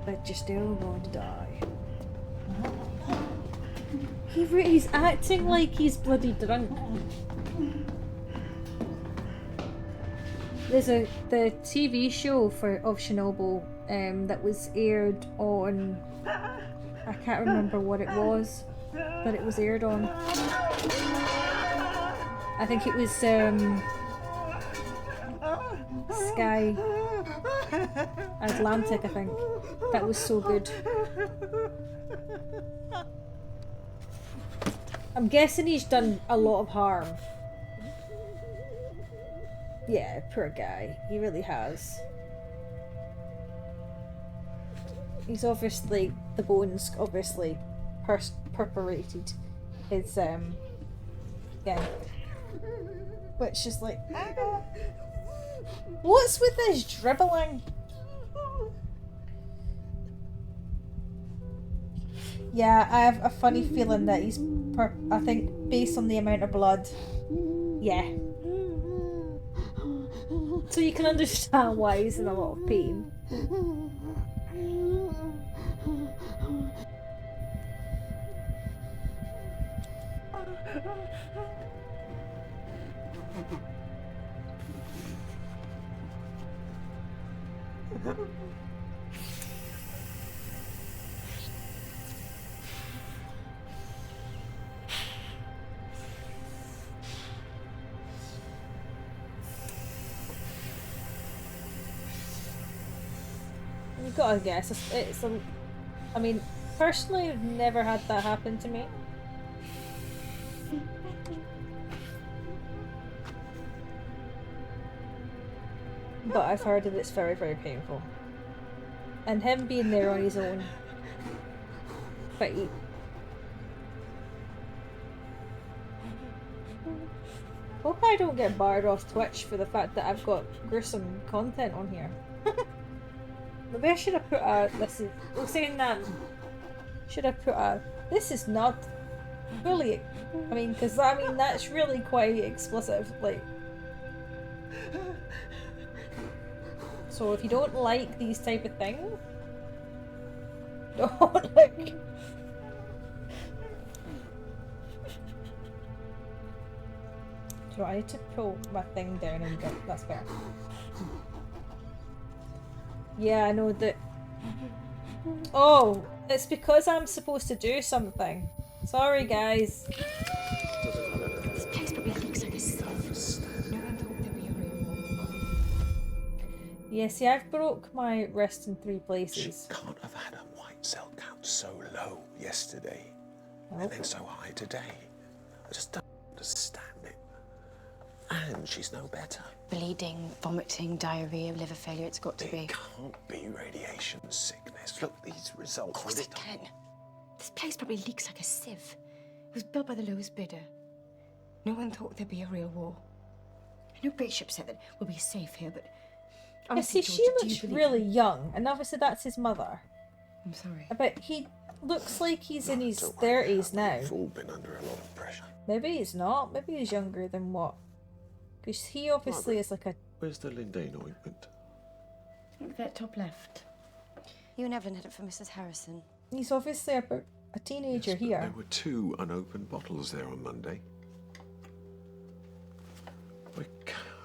But you're still going to die. He's acting like he's bloody drunk. There's the TV show of Chernobyl that was aired on, I can't remember what it was that it was aired on. I think it was Sky Atlantic, I think. That was so good. I'm guessing he's done a lot of harm. Yeah, poor guy. He really has. He's obviously, the bones obviously perforated his yeah. Which is like, What's with this dribbling? Yeah, I have a funny feeling that he's, I think, based on the amount of blood. Yeah. So you can understand why he's in a lot of pain. You gotta guess, it's a... I mean, personally, I've never had that happen to me. But I've heard that it's very, very painful. And him being there on his own. But he... Hope I don't get barred off Twitch for the fact that I've got gruesome content on here. Maybe I should have put a... This is... saying that... Should have put a... This is not fully... I mean, because I mean, that's really quite explicit, like... So if you don't like these type of things... Don't like... So I need to pull my thing down and go. That's better. Yeah, I know that... Oh, it's because I'm supposed to do something. Sorry, guys. This place probably looks like a sieve. No one thought there'd be a real war. Yeah, see, I've broke my wrist in 3 places. She can't have had a white cell count so low yesterday, and then so high today. I just don't understand it. And she's no better. Bleeding, vomiting, diarrhea, liver failure, it's got to be. It can't be radiation sickness. Look, these results. Of course it can. This place probably leaks like a sieve. It was built by the lowest bidder. No one thought there'd be a real war. I know Bishop said that we'll be safe here, but honestly, Yeah, see, George, she do you looks believe really me? young, and obviously that's his mother. I'm sorry. But he looks like he's in his 30s now. We've all been under a lot of pressure. Maybe he's not. Maybe he's younger than what? Because he obviously is like a... Where's the Lindane ointment? Look at that top left. You and Evelyn had it for Mrs. Harrison. He's obviously about a teenager here. There were 2 unopened bottles there on Monday.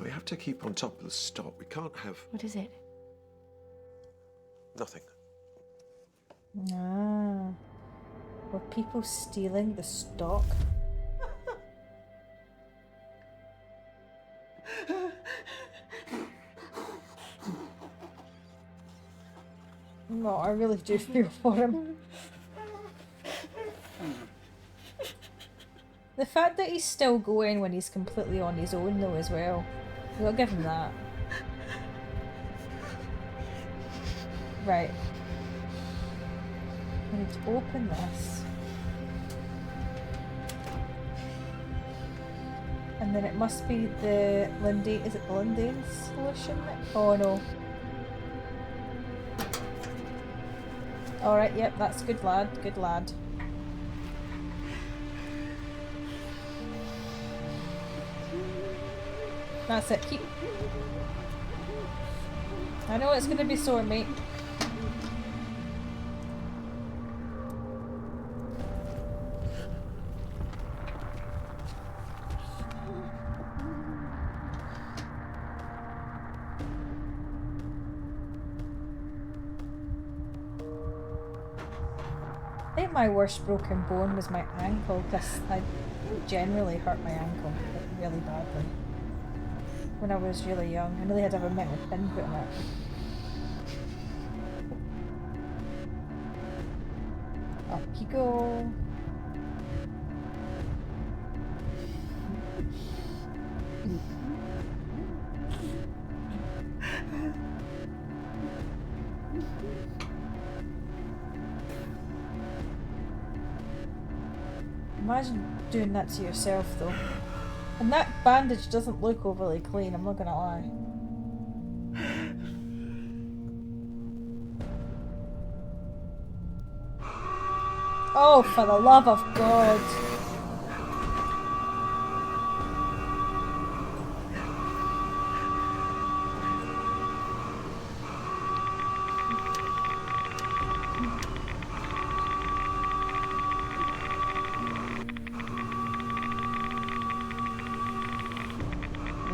We have to keep on top of the stock. We can't have... What is it? Nothing. Ah. Were people stealing the stock? No, I really do feel for him. The fact that he's still going when he's completely on his own though as well. We'll give him that. Right. I need to open this. And then it must be the Lindane, is it the Lindane solution? Oh no. Alright, yep, that's good lad, good lad. That's it, keep... I know it's gonna be sore, mate. I think my worst broken bone was my ankle, because I generally hurt my ankle really badly when I was really young. I nearly had to have a metal pin put in it. Up you go. Imagine doing that to yourself though. And that bandage doesn't look overly clean, I'm not gonna lie. Oh, for the love of God.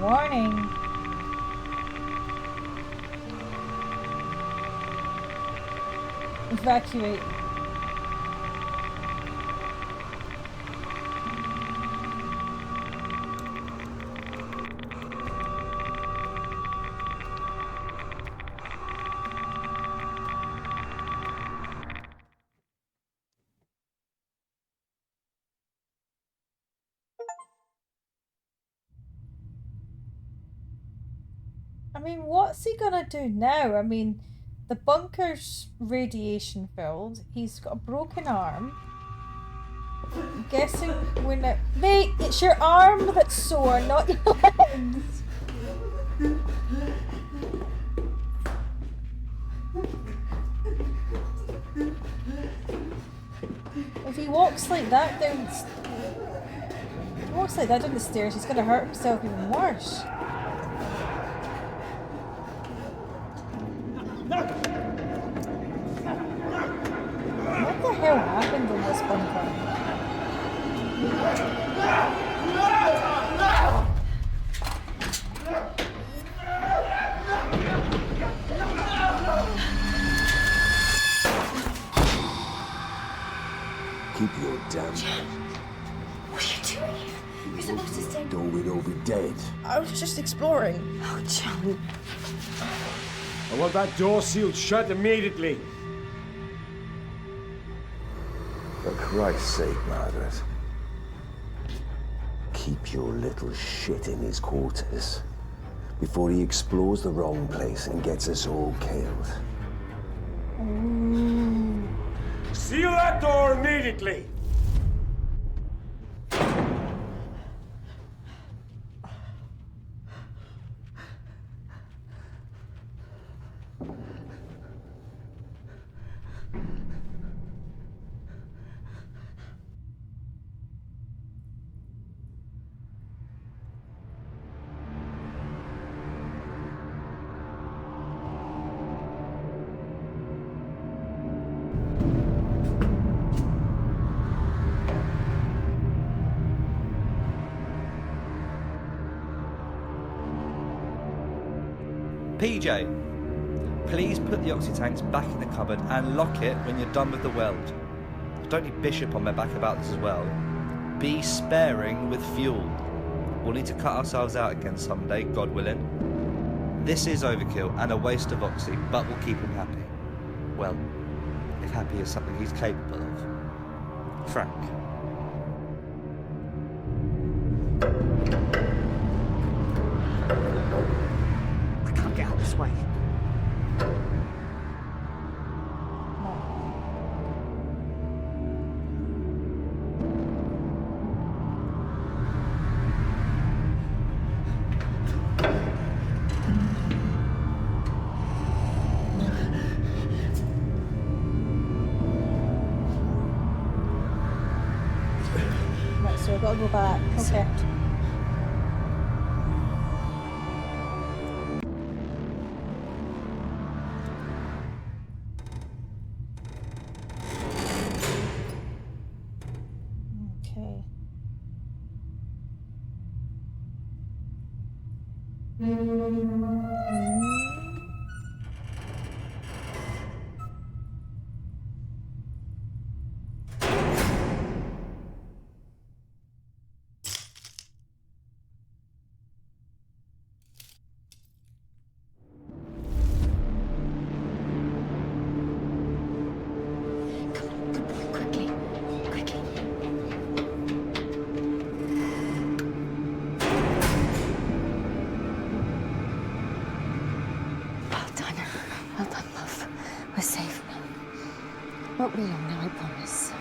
Warning. Evacuate. I mean, what's he gonna do now? I mean, the bunker's radiation filled. He's got a broken arm. I'm guessing when it... Mate, it's your arm that's sore, not your legs. If he walks like that down... If he walks like that down the stairs, he's gonna hurt himself even worse. What the hell happened in this bunker? Keep your damn... What are you doing here? You're supposed to stay... Or we'd all be dead. I was just exploring. Oh, John. I want that door sealed shut immediately. For Christ's sake, Margaret. Keep your little shit in his quarters before he explores the wrong place and gets us all killed. Seal that door immediately! PJ, please put the oxy-tanks back in the cupboard and lock it when you're done with the weld. I don't need Bishop on my back about this as well. Be sparing with fuel. We'll need to cut ourselves out again someday, God willing. This is overkill and a waste of oxy, but we'll keep him happy. Well, if happy is something he's capable of. Frank. Get out this way. Right, so I've got to go back. Okay. Okay. Well done, love. We're safe now. Won't be long now, I promise.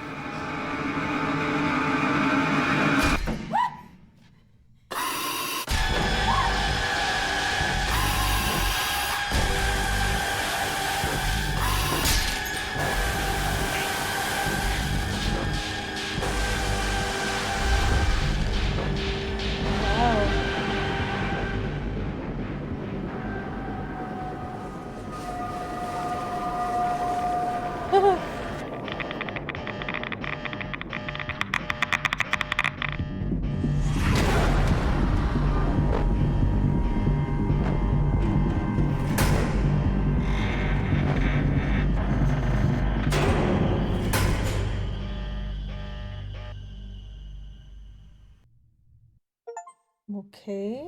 Okay.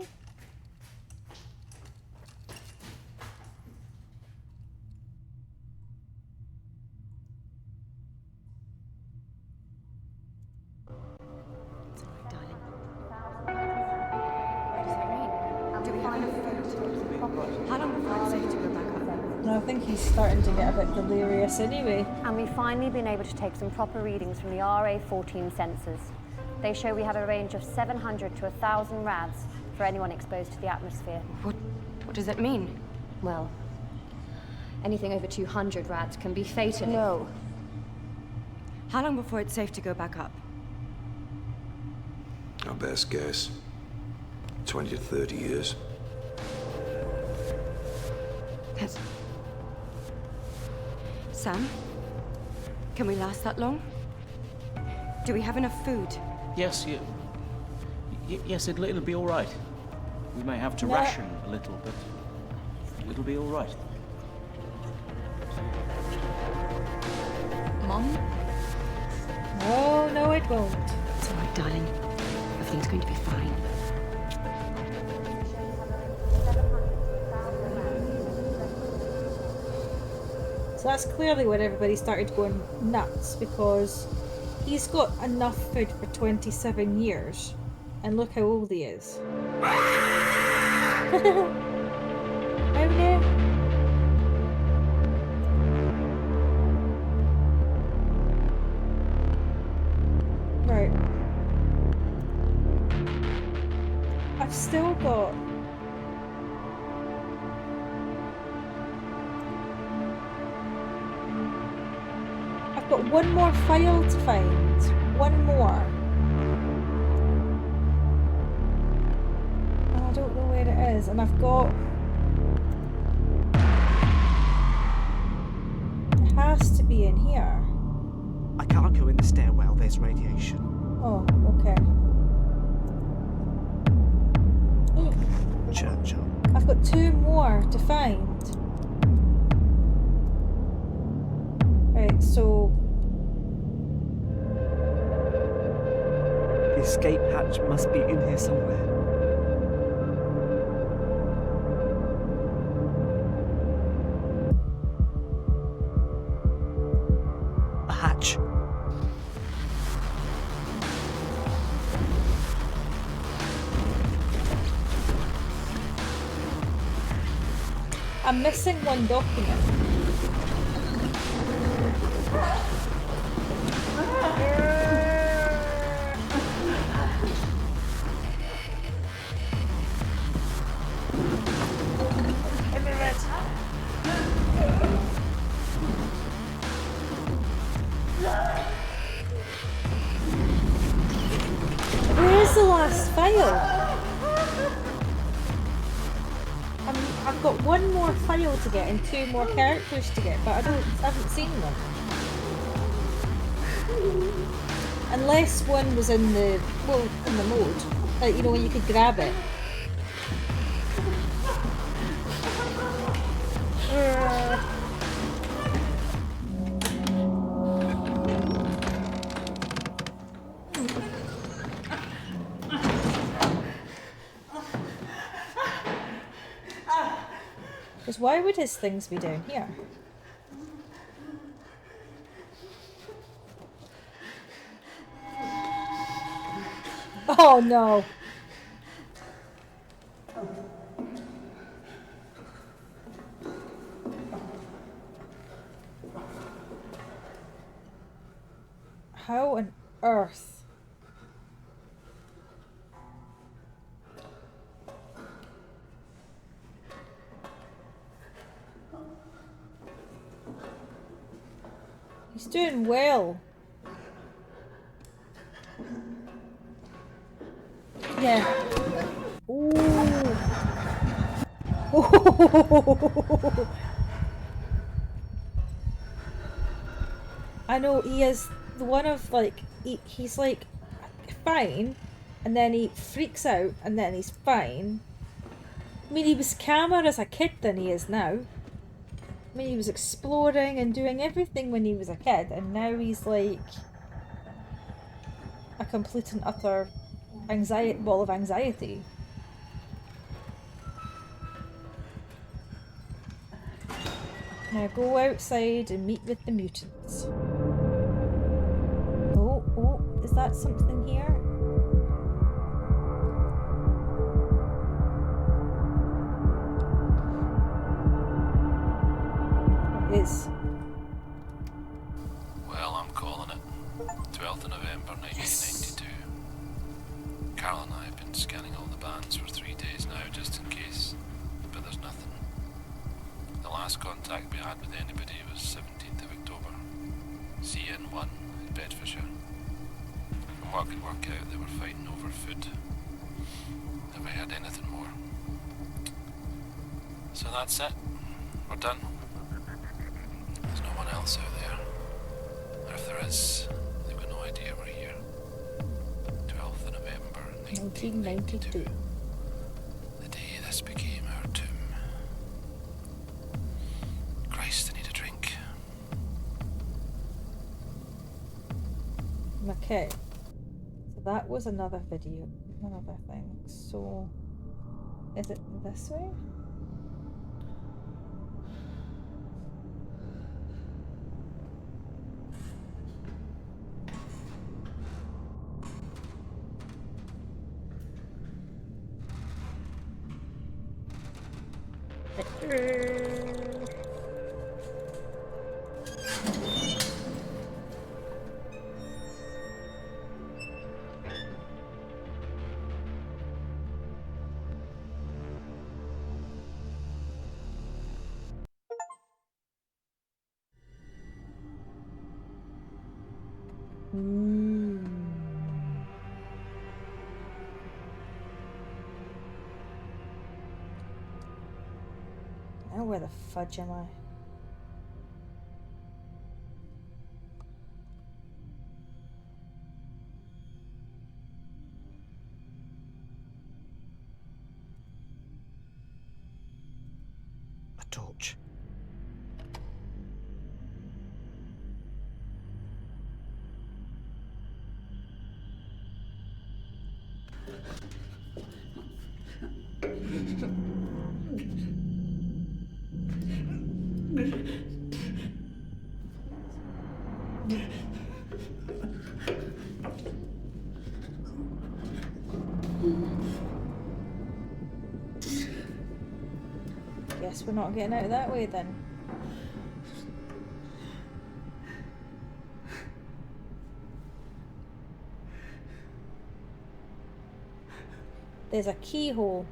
How long before it's safe to go back up? No, I think he's starting to get a bit delirious anyway. And we've finally been able to take some proper readings from the RA-14 sensors. They show we have a range of 700 to 1,000 rads for anyone exposed to the atmosphere. What does that mean? Well, anything over 200 rads can be fatal. No. How long before it's safe to go back up? Our best guess, 20 to 30 years. That's... Sam? Can we last that long? Do we have enough food? Yes, yes, it'll be all right. We may have to ration a little, but it'll be all right. Mom? Oh, no, it won't. It's all right, darling. Everything's going to be fine. So that's clearly where everybody started going nuts, because he's got enough food for 27 years. And look how old he is. Oh no. Right. I've still got... I've got one more file to find. One more. And I don't know where it is. And I've got... It has to be in here. I can't go in the stairwell, there's radiation. Oh, okay. Churchill. I've got two more to find. Right, so... The escape hatch must be in here somewhere. A hatch. I'm missing one document. Where's the last file? I've got one more file to get and two more characters to get, but I haven't seen them. Unless one was in the mode, like, you know, when you could grab it. Because why would his things be down here? Oh no! How on earth? He's doing well. Yeah. Ooh. I know he is the one of like he's like fine, and then he freaks out, and then he's fine. I mean, he was calmer as a kid than he is now. I mean, he was exploring and doing everything when he was a kid, and now he's like a complete and utter ball of anxiety. Now go outside and meet with the mutants. Oh, is that something here? It is. Well, I'm calling it. 12th of November 1992. Carol and I have been scanning all the bands for 3 days now, just in case, but there's nothing. The last contact we had with anybody was 17th of October. CN1 in Bedfordshire. From what I could work out, they were fighting over food. Never heard anything more. So that's it. We're done. There's no one else out there. Or if there is, they've got no idea we're here. 12th of November 1992. The day this became our tomb. Christ, I need a drink. Okay. So that was another video. Another thing. So is it this way? Now where the fudge am I? A torch. Guess we're not getting out that way then. There's a keyhole.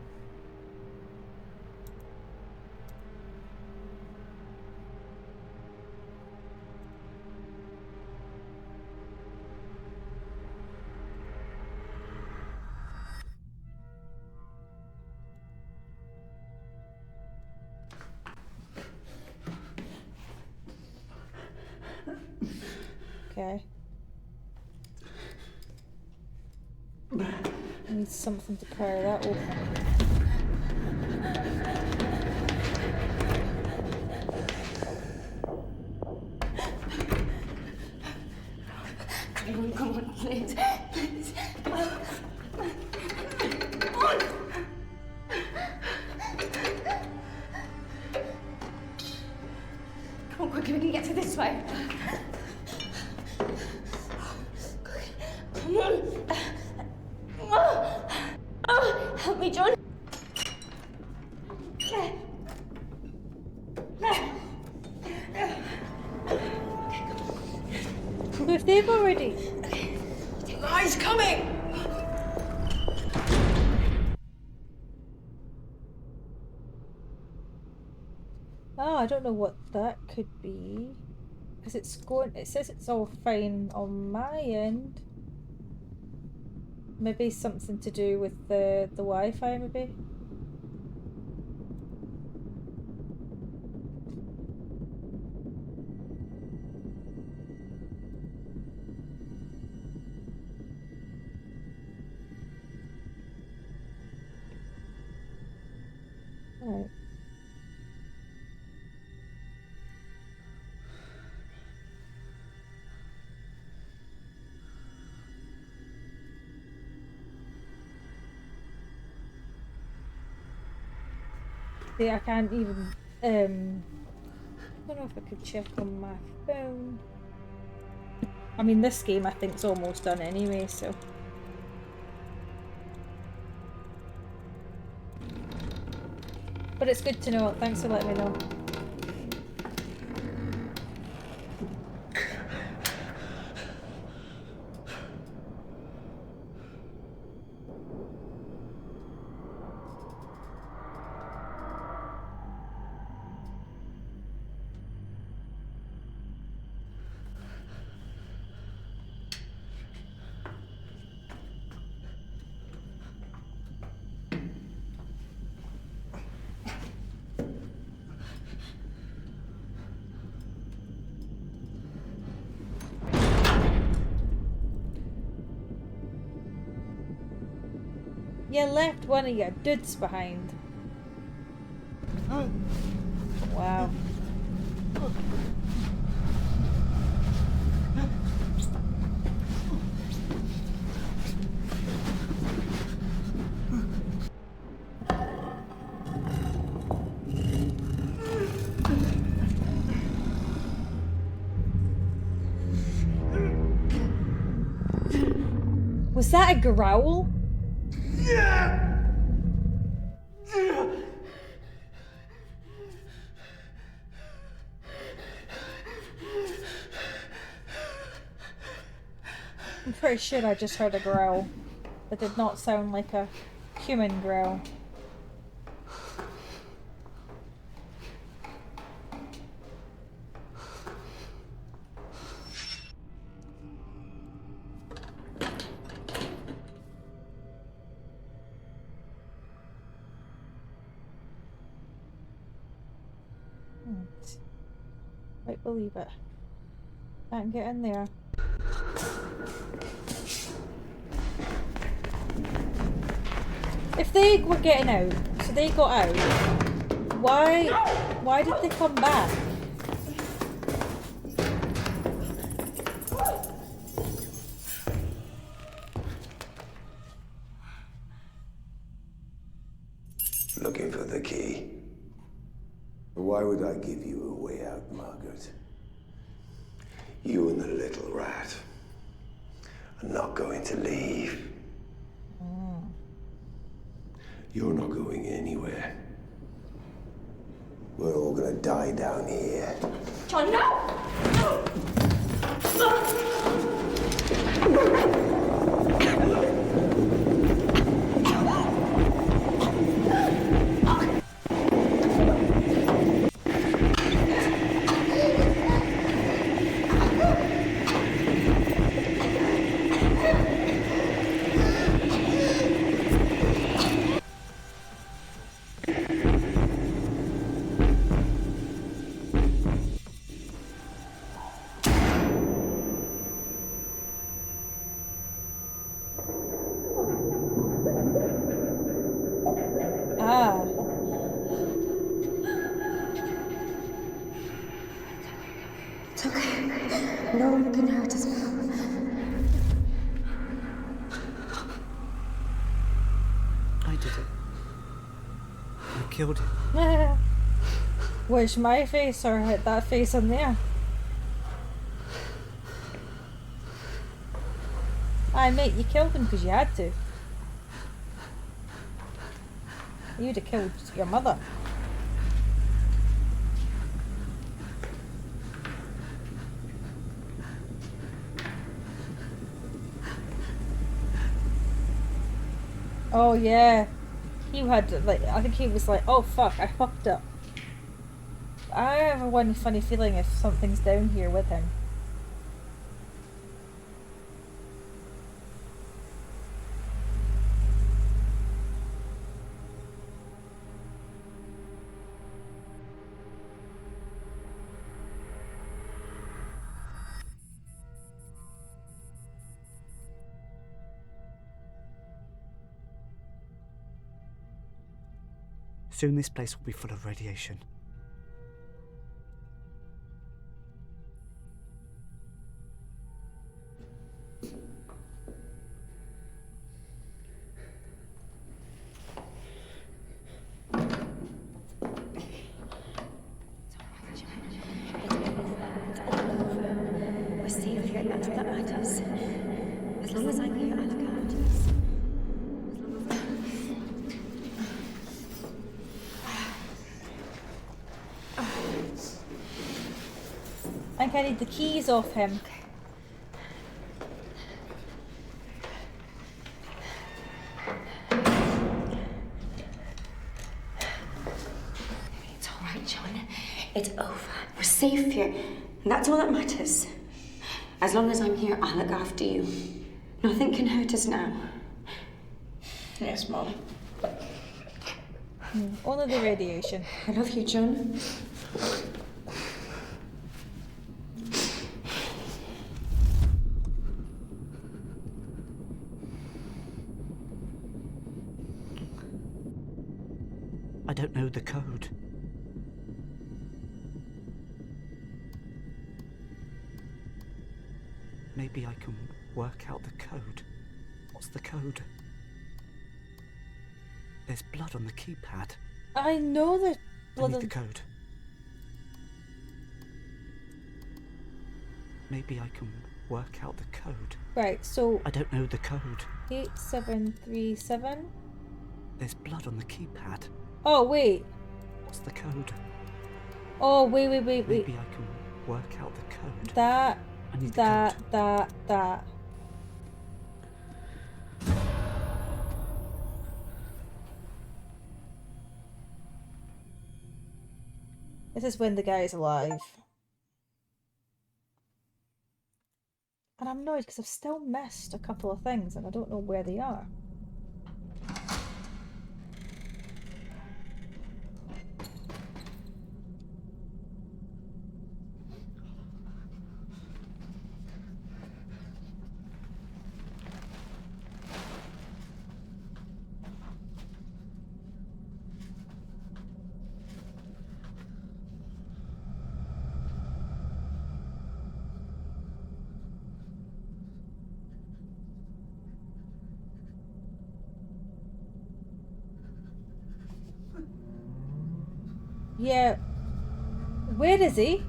Okay. I need something to pry that open. Come on, please. Please. Come on. Come on, quickly, we can get to this way. Come on. Help me, John. If they've already... Guy's coming! Oh, I don't know what that could be. Because it's going... It says it's all fine on my end. Maybe something to do with the Wi-Fi, maybe? Right. See, I can't even don't know if I could check on my phone. I mean, this game I think is almost done anyway, so. But it's good to know. Thanks for letting me know. You left one of your dudes behind. Wow. Was that a growl? I'm pretty sure I just heard a growl. That did not sound like a human growl. Quite believe it. Can't get in there. If they were getting out, so they got out, why did they come back? Looking for the key. Why would I give you a way out, Margaret? You and the little rat are not going to leave. You're not going anywhere. We're all gonna die down here. John, no! It's okay. No one can hurt us now. I did it. I killed him. Which my face or that face in there? Aye, mate, you killed him because you had to. You'd have killed your mother. Oh yeah, he had like, I think he was like, oh fuck, I fucked up. I have a one funny feeling if something's down here with him. Soon this place will be full of radiation. long as I'm here, I'll look after us. I think I need the keys off him. It's all right, John. It's over. We're safe here. And that's all that matters. As long as I'm here, I'll look after you. Nothing can hurt us now. Yes, Mom. Only the radiation. I love you, John. I don't know the code. Maybe I can work out the code. What's the code? There's blood on the keypad. I know the I blood need on the code. Maybe I can work out the code. Right, so I don't know the code. 8737. There's blood on the keypad. Oh wait. What's the code? Oh wait. Maybe I can work out the code. That. I need that. the That. This is when the guy is alive. And I'm annoyed because I've still missed a couple of things and I don't know where they are. Yeah. Where is he?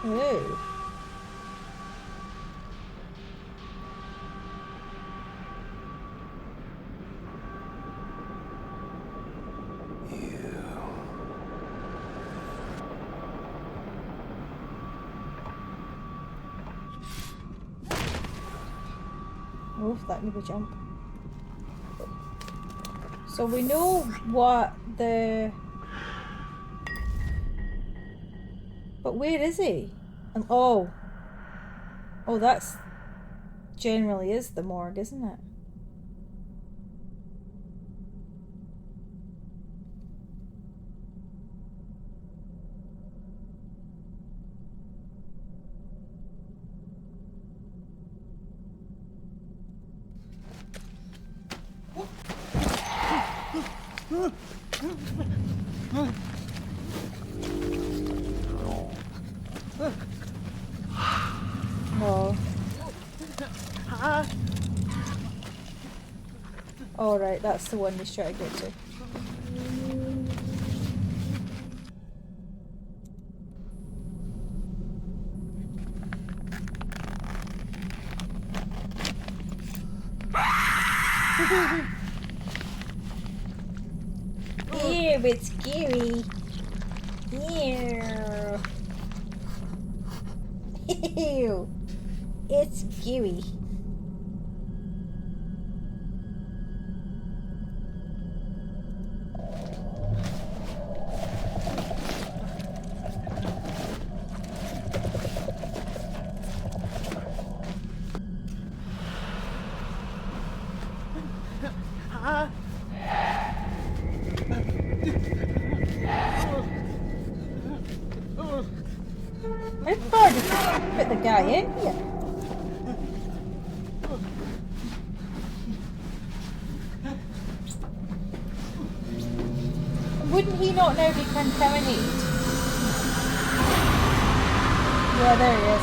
Oh. Oh, that made me jump. So we know what the... But where is he? And oh, that's generally is the morgue, isn't it? No. All right, that's the one he's trying to get to. Ew, it's scary. Ew. Ew. It's scary. How far did you put the guy in here? Wouldn't he not now be contaminated? Yeah, there he is.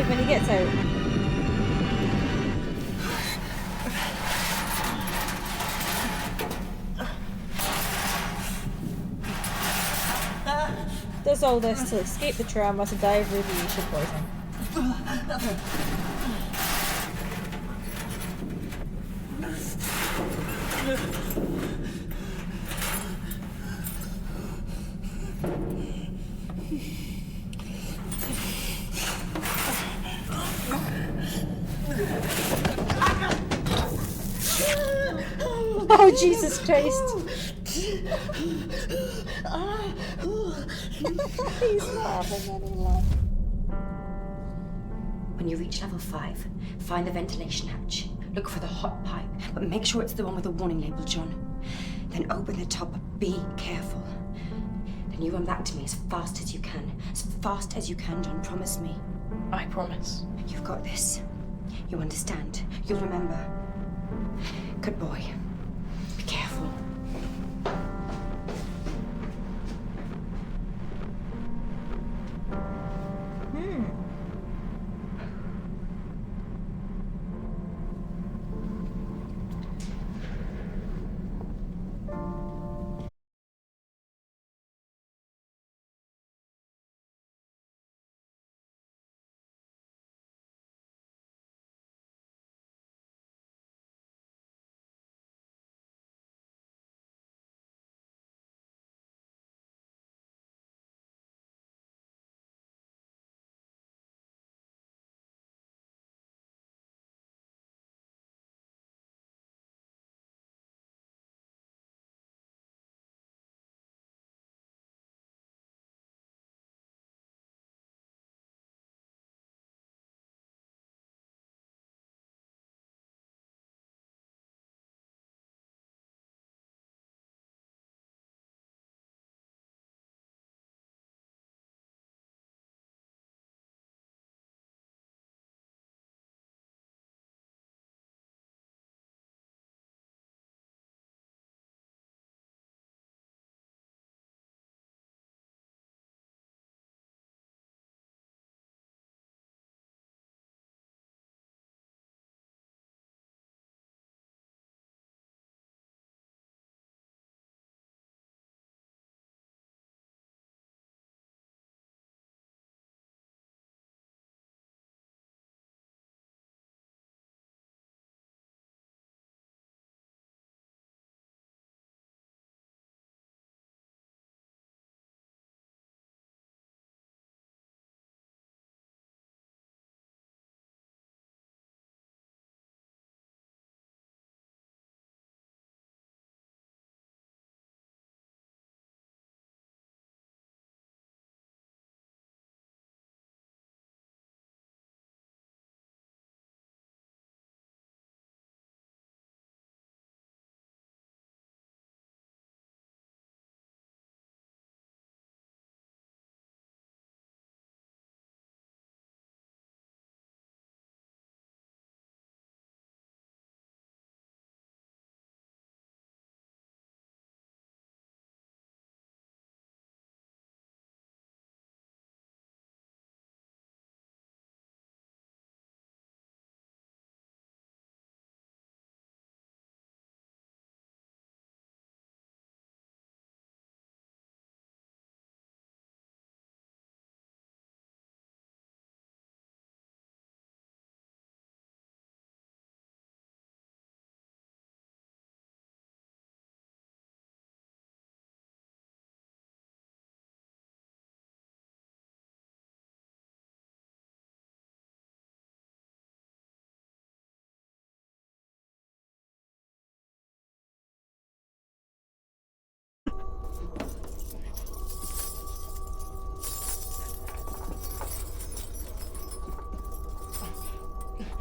When he gets out. Does all this to escape the trauma to die of radiation poisoning. Oh, Jesus Christ. He's not having any luck. When you reach level 5, find the ventilation hatch. Look for the hot pipe, but make sure it's the one with the warning label, John. Then open the top, but be careful. Then you run back to me as fast as you can. As fast as you can, John, promise me. I promise. You've got this. You understand. You'll remember. Good boy. Be careful.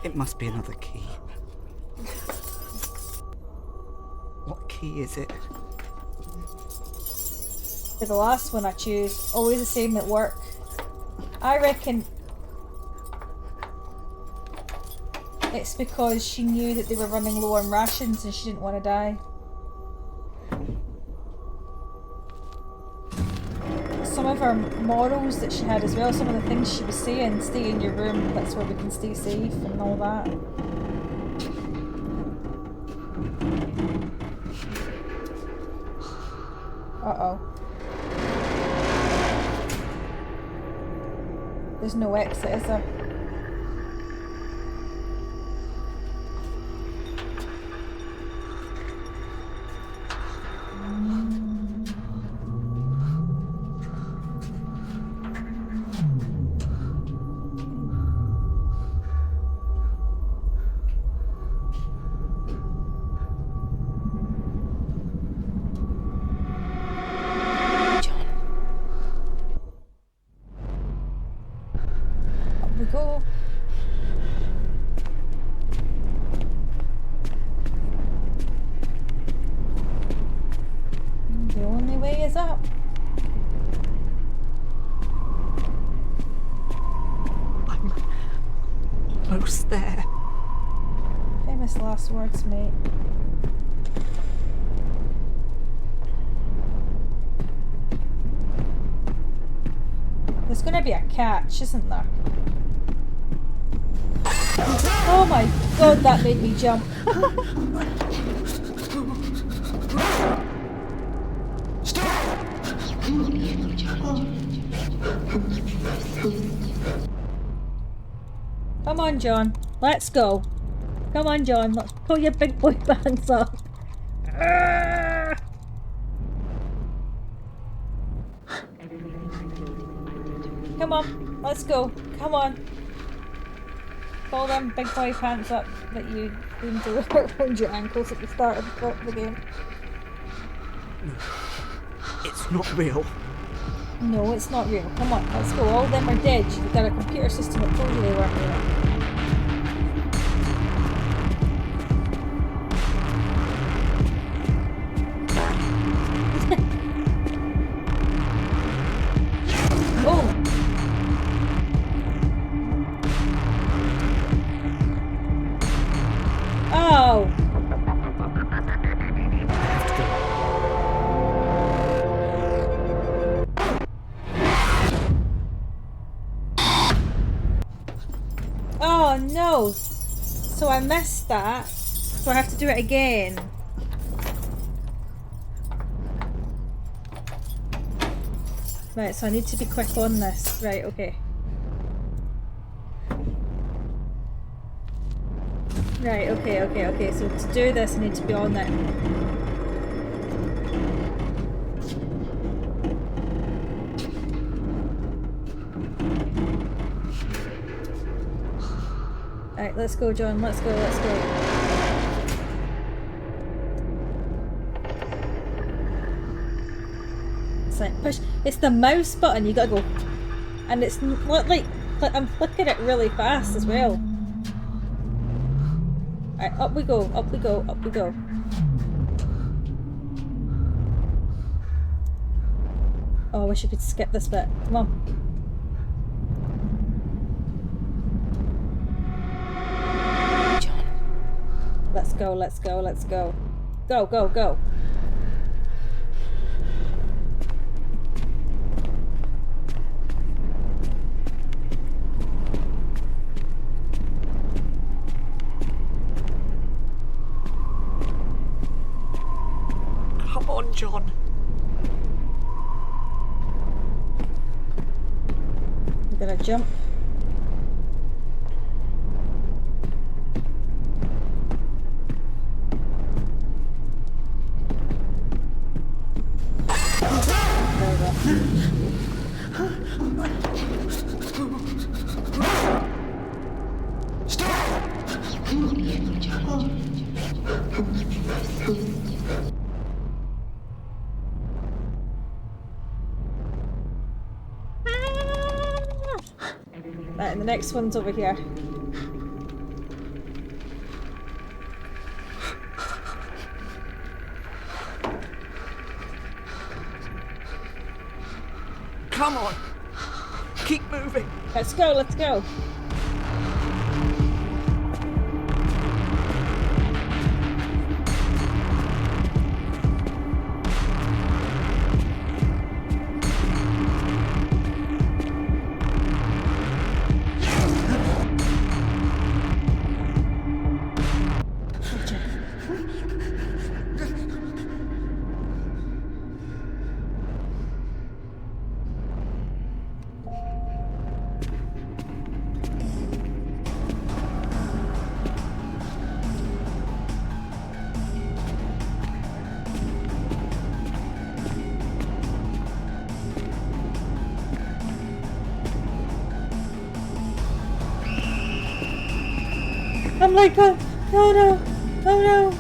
It must be another key. What key is it? To the last one I choose. Always the same at work. I reckon it's because she knew that they were running low on rations and she didn't want to die. Some of her morals that she had as well, some of the things she was saying, stay in your room, that's where we can stay safe and all that. Uh-oh. There's no exit, is there? Go. The only way is up. I'm almost there. Famous last words, mate. There's gonna be a catch, isn't there? Oh my god, that made me jump. Come on, John. Let's go. Come on, John. Let's pull your big boy pants up. Come on. Let's go. Come on. Pull them big boy pants up that you seem to wear around your ankles at the start of the game. It's not real. No, it's not real. Come on, let's go. All of them are dead. You've got a computer system that told you they weren't real. Oh no! So I missed that. So I have to do it again. Right, so I need to be quick on this. Right, okay. Right, okay. So to do this I need to be on it. Alright, let's go, John. Let's go. It's like push. It's the mouse button. You gotta go, and it's like I'm flicking it really fast as well. Alright, up we go. Oh, I wish I could skip this bit. Come on. Let's go. Go. Come on, John. I'm gonna jump. Right, and the next one's over here. Come on. Keep moving. Let's go, let's go. I'm like, oh no, oh no.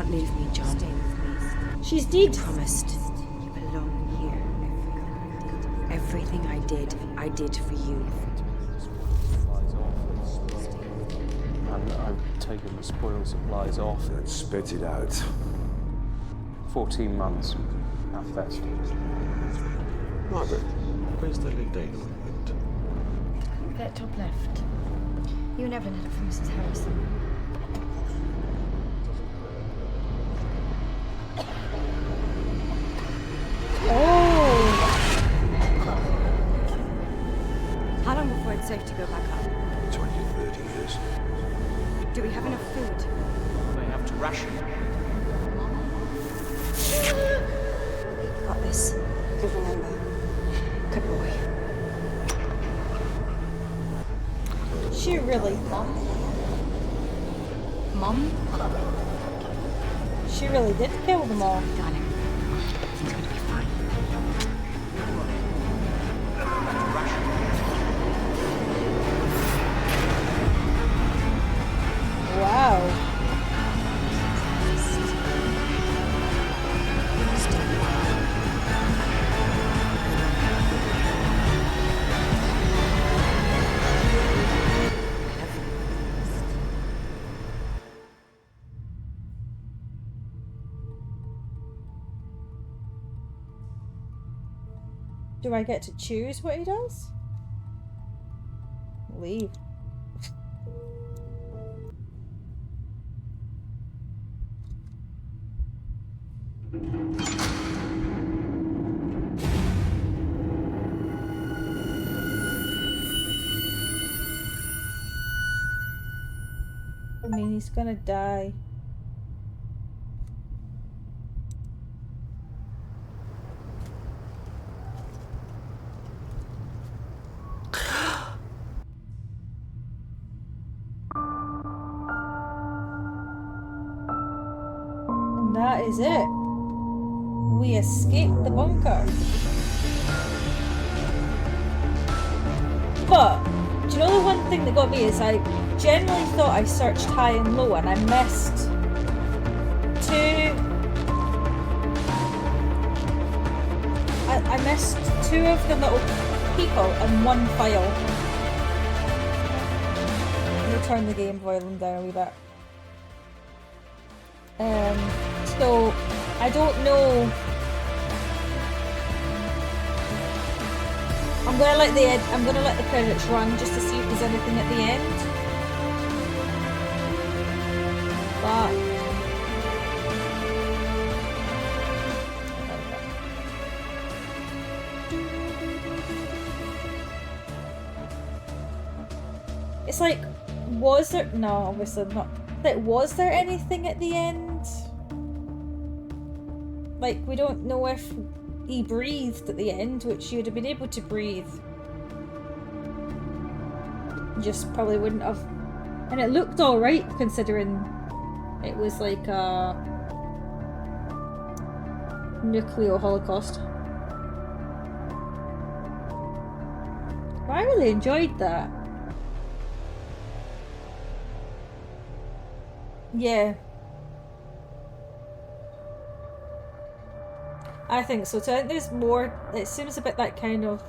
Leave me, John. Stay with me. She's dead. You promised. You belong here. Everything I did for you. And I've taken the spoiled supplies off. Then spit it out. 14 months at best. Margaret, where's the Lindale went? That top left. You and Evelyn had it from Mrs. Harrison. How long before it's safe to go back up? 20, 30 years. Do we have enough food? They have to ration. Got this. Good remember. Good boy. She really... Mom? She really did kill them all. Darling, it's going to be fine. Wow. Do I get to choose what he does? Leave. I mean, he's gonna die. And that is it. We escaped the bunker. But, do you know the one thing that got me is I generally thought I searched high and low and I missed I missed two of the little people and one file. Let me turn the game volume down a wee bit. So I don't know. I'm gonna let the credits run just to see if there's anything at the end. But it's like, was there? No, obviously not. Like, was there anything at the end? Like, we don't know if he breathed at the end, which you would have been able to breathe. Just probably wouldn't have. And it looked alright considering it was like a nuclear holocaust. I really enjoyed that. Yeah. I think so too. I think there's more. It seems a bit that kind of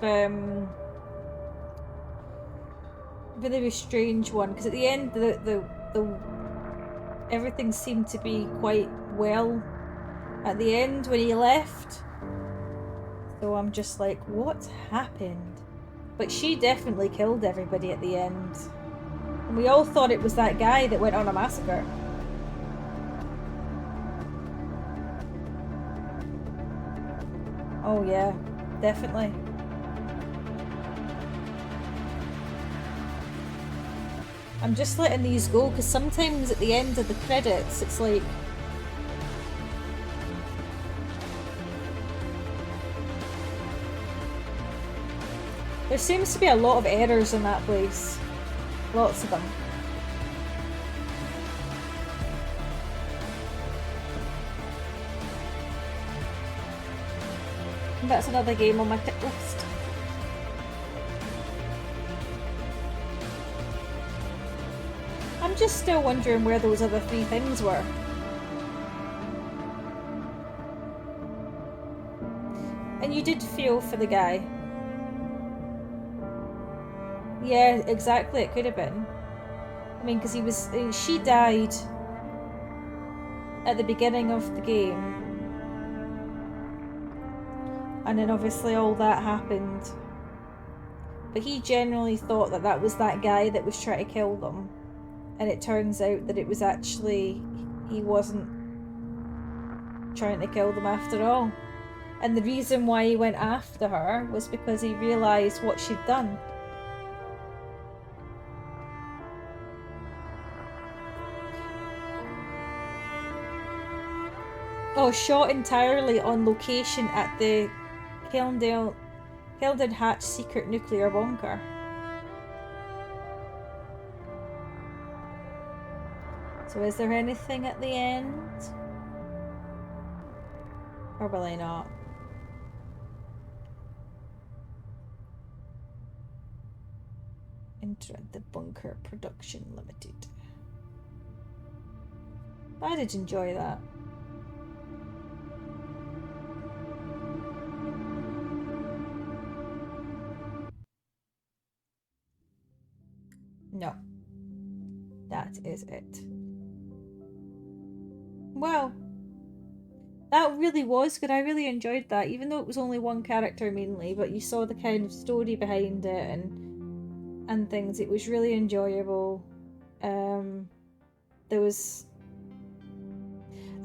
really strange one, because at the end the everything seemed to be quite well at the end when he left. So I'm just like, what happened? But she definitely killed everybody at the end. And we all thought it was that guy that went on a massacre. Oh yeah, definitely. I'm just letting these go because sometimes at the end of the credits it's like there seems to be a lot of errors in that place. Lots of them. And that's another game on my tick list. I'm just still wondering where those other 3 things were. And you did feel for the guy. Yeah, exactly, it could have been. I mean, because she died at the beginning of the game. And then obviously all that happened. But he generally thought that that was that guy that was trying to kill them. And it turns out that it was actually, he wasn't trying to kill them after all. And the reason why he went after her was because he realised what she'd done. Oh, shot entirely on location at the Keldon Hatch secret nuclear bunker. So is there anything at the end? Probably not. Enter the Bunker Production Limited. I did enjoy that. No. That is it. Well, that really was good. I really enjoyed that, even though it was only one character mainly, but you saw the kind of story behind it and things. It was really enjoyable. I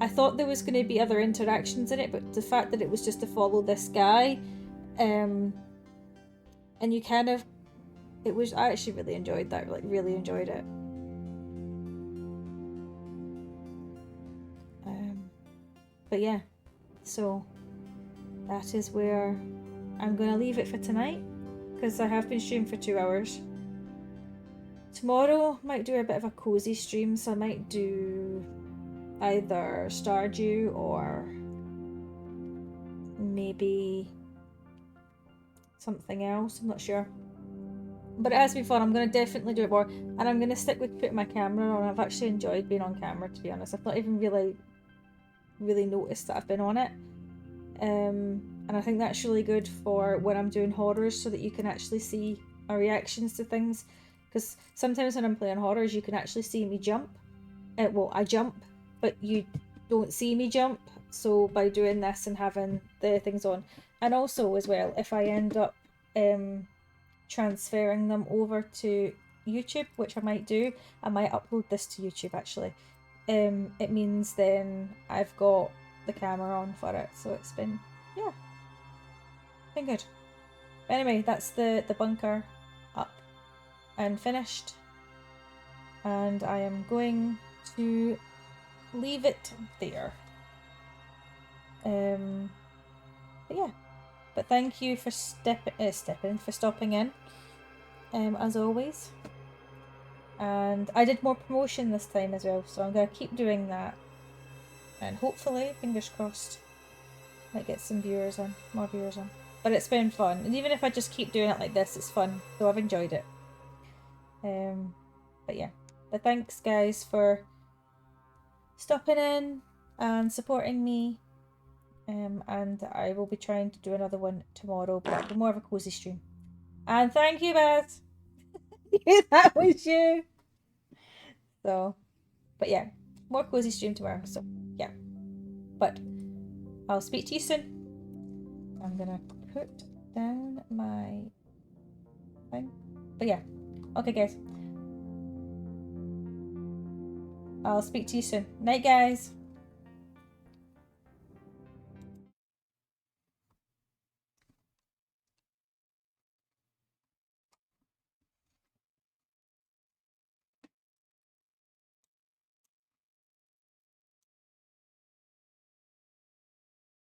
thought there was going to be other interactions in it, but the fact that it was just to follow this guy, and you kind of, I actually really enjoyed that, like really enjoyed it. But yeah, so that is where I'm going to leave it for tonight, because I have been streaming for 2 hours. Tomorrow might do a bit of a cozy stream, so I might do either Stardew or maybe something else, I'm not sure. But it has been fun. I'm going to definitely do it more, and I'm going to stick with putting my camera on. I've actually enjoyed being on camera, to be honest. I've not even really noticed that I've been on it, and I think that's really good for when I'm doing horrors, so that you can actually see my reactions to things, because sometimes when I'm playing horrors you can actually see me jump. Well, I jump, but you don't see me jump, so by doing this and having the things on, and also as well, if I end up transferring them over to YouTube, which I might do, I might upload this to YouTube actually. It means then I've got the camera on for it, so it's been, yeah, been good. But anyway, that's the bunker up and finished, and I am going to leave it there. But yeah, but thank you for stopping in, as always. And I did more promotion this time as well, so I'm going to keep doing that. And hopefully, fingers crossed, might get some viewers on, more viewers on. but it's been fun. And even if I just keep doing it like this, it's fun. So I've enjoyed it. But yeah. But thanks guys for stopping in and supporting me. And I will be trying to do another one tomorrow, but it'll be more of a cozy stream. And thank you, Beth. That was you. So, but yeah, more cozy stream tomorrow. So yeah, but I'll speak to you soon. I'm gonna put down my thing. But yeah, okay guys. I'll speak to you soon. Night guys.